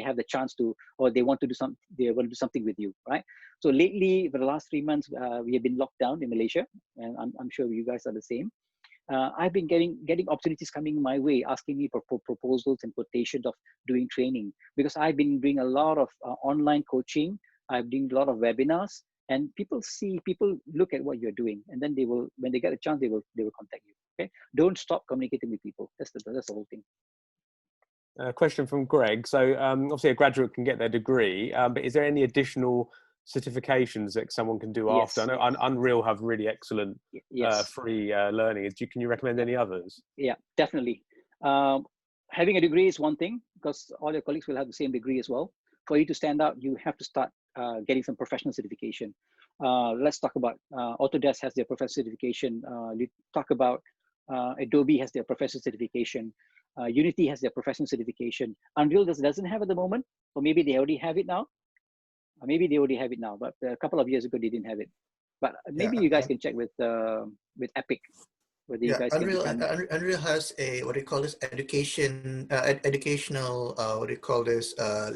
have the chance to, or they want to do something. They want to do something with you, right? So lately, for the last 3 months, we have been locked down in Malaysia, and I'm sure you guys are the same. I've been getting opportunities coming my way, asking me for proposals and quotations of doing training, because I've been doing a lot of online coaching. I've been doing a lot of webinars, and people look at what you're doing, and then when they get a chance, they will contact you. Okay, don't stop communicating with people. That's the whole thing. Question from Greg. So obviously a graduate can get their degree, but is there any additional certifications that someone can do after? I know Unreal have really excellent free learning. Can you recommend any others? Yeah, definitely. Having a degree is one thing, because all your colleagues will have the same degree as well. For you to stand out, you have to start getting some professional certification. Let's talk about Autodesk has their professional certification. You talk about Adobe has their professional certification. Unity has their professional certification. Unreal doesn't have at the moment, or maybe they already have it now. But a couple of years ago they didn't have it. But maybe you guys can check with Epic, whether you guys Unreal has a, what do you call this, educational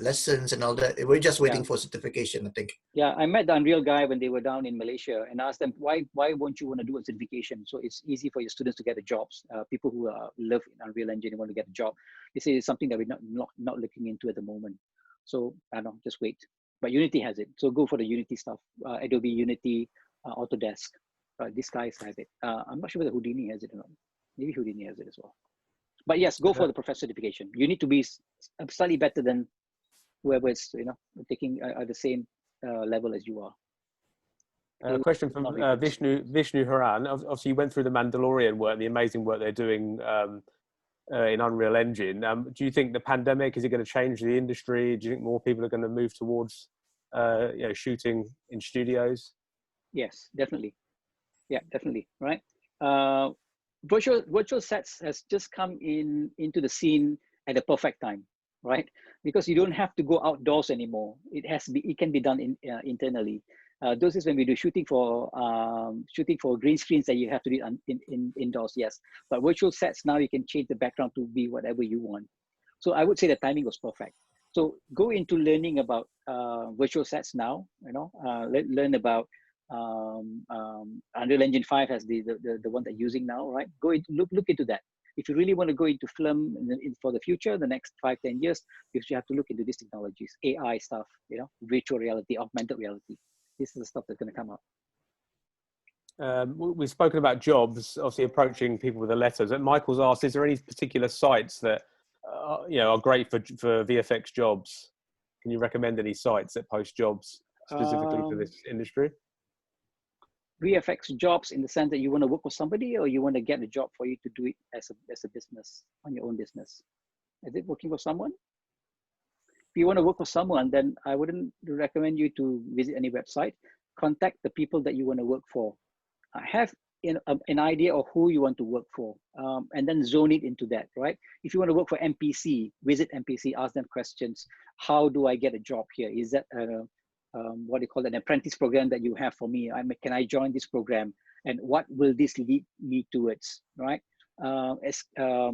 lessons and all that. We're just waiting for certification, I think. Yeah, I met the Unreal guy when they were down in Malaysia and asked them, why won't you want to do a certification so it's easy for your students to get the jobs? People who live in Unreal Engine want to get a job. They say it's something that we're not looking into at the moment. So I don't know, just wait. But Unity has it, so go for the Unity stuff. Adobe Unity, Autodesk. These guys have it. I'm not sure whether Houdini has it or not. Maybe Houdini has it as well. But yes, go for the professional certification. You need to be slightly better than whoever is taking at the same level as you are. A question from Vishnu Haran. Obviously, you went through the Mandalorian work, the amazing work they're doing in Unreal Engine. Do you think the pandemic, is it going to change the industry? Do you think more people are going to move towards shooting in studios? Yes, definitely. Yeah, definitely. Right. Virtual sets has just come into the scene at the perfect time, right? Because you don't have to go outdoors anymore. It can be done internally. Those is when we do shooting for green screens that you have to do indoors, yes. But virtual sets now you can change the background to be whatever you want. So I would say the timing was perfect. So go into learning about virtual sets now. Learn about Unreal Engine 5 has the one they're using now, right? Go look into that. If you really want to go into film for the future, the next 5-10 years, you have to look into these technologies, AI stuff, virtual reality, augmented reality. This is the stuff that's going to come up. We've spoken about jobs, obviously approaching people with the letters. And Michael's asked, is there any particular sites that are great for VFX jobs? Can you recommend any sites that post jobs specifically for this industry? VFX jobs in the sense that you want to work with somebody, or you want to get a job for you to do it as a business, on your own business? Is it working for someone? If you want to work with someone, then I wouldn't recommend you to visit any website. Contact the people that you want to work for. Have an idea of who you want to work for, and then zone it into that, right? If you want to work for MPC, visit MPC, ask them questions. How do I get a job here? Is that what do you call it, an apprentice program that you have for me? Can I join this program? And what will this lead me towards, right? There's a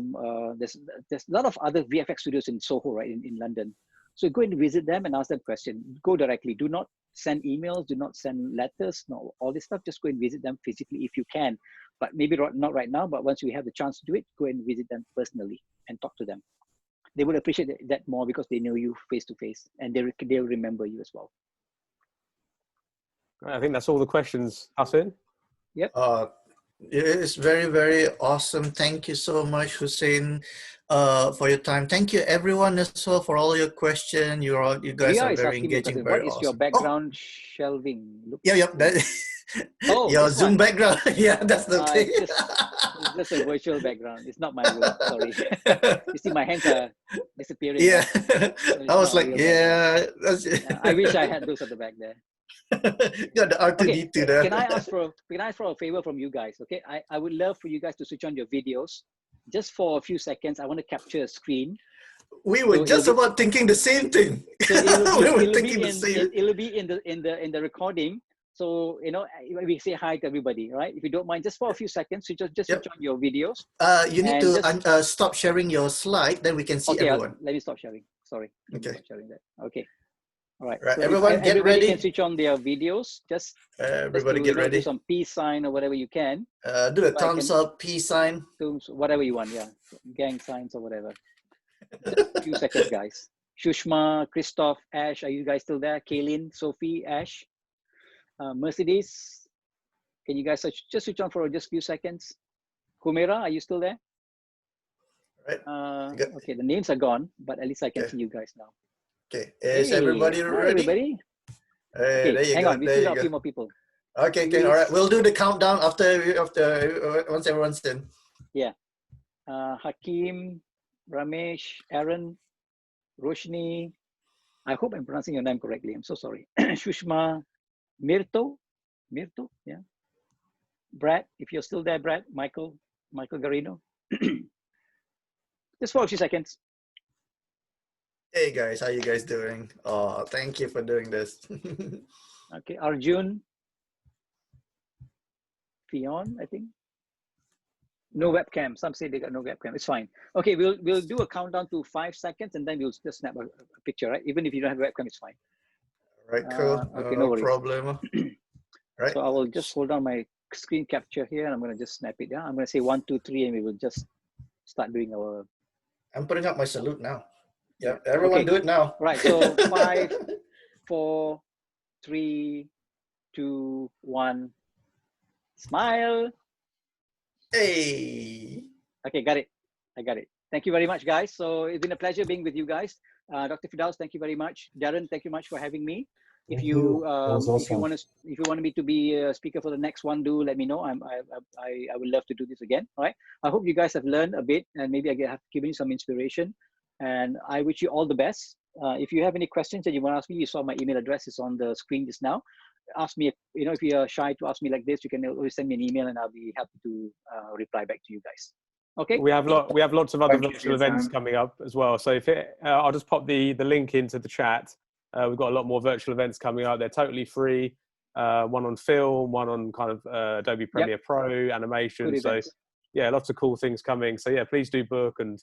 lot of other VFX studios in Soho, right, in London. So go and visit them and ask them questions. Go directly. Do not send emails. Do not send letters. No, all this stuff. Just go and visit them physically if you can. But maybe not right now. But once you have the chance to do it, go and visit them personally and talk to them. They would appreciate that more because they know you face to face, and they'll remember you as well. I think that's all the questions, Hussin. Yep. It's very, very awesome. Thank you so much, Hussin, for your time. Thank you, everyone, as well, for all your questions. You guys are very engaging. Very what is awesome. your background shelving? Yep. Oh, Your this Zoom one. background. Yeah, that's the thing. It's just a virtual background. It's not my real. Sorry. You see, my hands are disappearing. Yeah. Right? So it's I was not a like, real background. yeah. That's Yeah, I wish I had those at the back there. Got the Okay, R2D2 there. can I ask for a favor from you guys? Okay, I would love for you guys to switch on your videos just for a few seconds. I want to capture a screen. We were So just about thinking the same thing. So it'll we be, were thinking the same. it'll be in the recording. So we say hi to everybody, right? If you don't mind, just for a few seconds, so just switch on your videos. You need to stop sharing your slide, then we can see everyone. Let me stop sharing. Sorry. Okay. Stop sharing that. Okay. All right. Right. So Everyone get everybody ready. can switch on their videos. Just Everybody to, get ready. do some peace sign or whatever you can. Do the thumbs up, peace sign. Whatever you want, yeah. Gang signs or whatever. Just a few seconds, guys. Shushma, Christoph, Ash, are you guys still there? Kaylin, Sophie, Ash, Mercedes, can you guys just switch on for just a few seconds? Humera, are you still there? Right. Okay, the names are gone, but at least I can see you guys now. Okay, is everybody ready? Hi, everybody. Hey, there you hang go. on, we still got a few more people. Okay, all right. We'll do the countdown after once everyone's in. Yeah. Hakim, Ramesh, Aaron, Roshni. I hope I'm pronouncing your name correctly. I'm so sorry. Shushma, Mirto, yeah. Brad, if you're still there, Brad, Michael Garino. Just for a few seconds. Hey guys, how you guys doing? Oh, thank you for doing this. Okay, Arjun, Fion, I think. No webcam. Some say they got no webcam. It's fine. Okay, we'll do a countdown to 5 seconds, and then we'll just snap a picture, right? Even if you don't have a webcam, it's fine. Right, cool. Okay, no worries. problem. Right. So I will just hold on my screen capture here, and I'm going to just snap it. Yeah, I'm going to say 1, 2, 3, and we will just start doing our. I'm putting up my salute now. Yeah, everyone do it now. Right. So 5, 4, 3, 2, 1. Smile. Hey. Okay, got it. I got it. Thank you very much, guys. So it's been a pleasure being with you guys. Dr. Firdaus, thank you very much. Darren, thank you much for having me. If you want me to be a speaker for the next one, do let me know. I would love to do this again. All right. I hope you guys have learned a bit, and maybe I have given you some inspiration. And I wish you all the best. If you have any questions that you want to ask me, you saw my email address is on the screen just now. Ask me, if you are shy to ask me like this, you can always send me an email, and I'll be happy to reply back to you guys. Okay. We have lots of other virtual events coming up as well. So if I'll just pop the link into the chat. We've got a lot more virtual events coming up. They're totally free. One on film, one on kind of Adobe Premiere Pro, animation. So yeah, lots of cool things coming. So yeah, please do book, and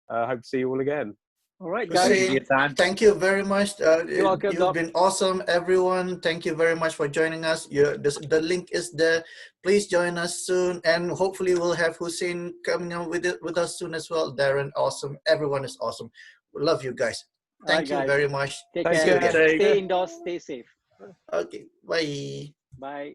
hope to see you all again. All right, guys. Thank you very much. You're welcome, You've been awesome, everyone. Thank you very much for joining us. The link is there. Please join us soon, and hopefully we'll have Hussin coming on with us soon as well. Darren, awesome. Everyone is awesome. We love you guys. Thank you very much. Take care. Stay indoors. Stay safe. Okay. Bye. Bye.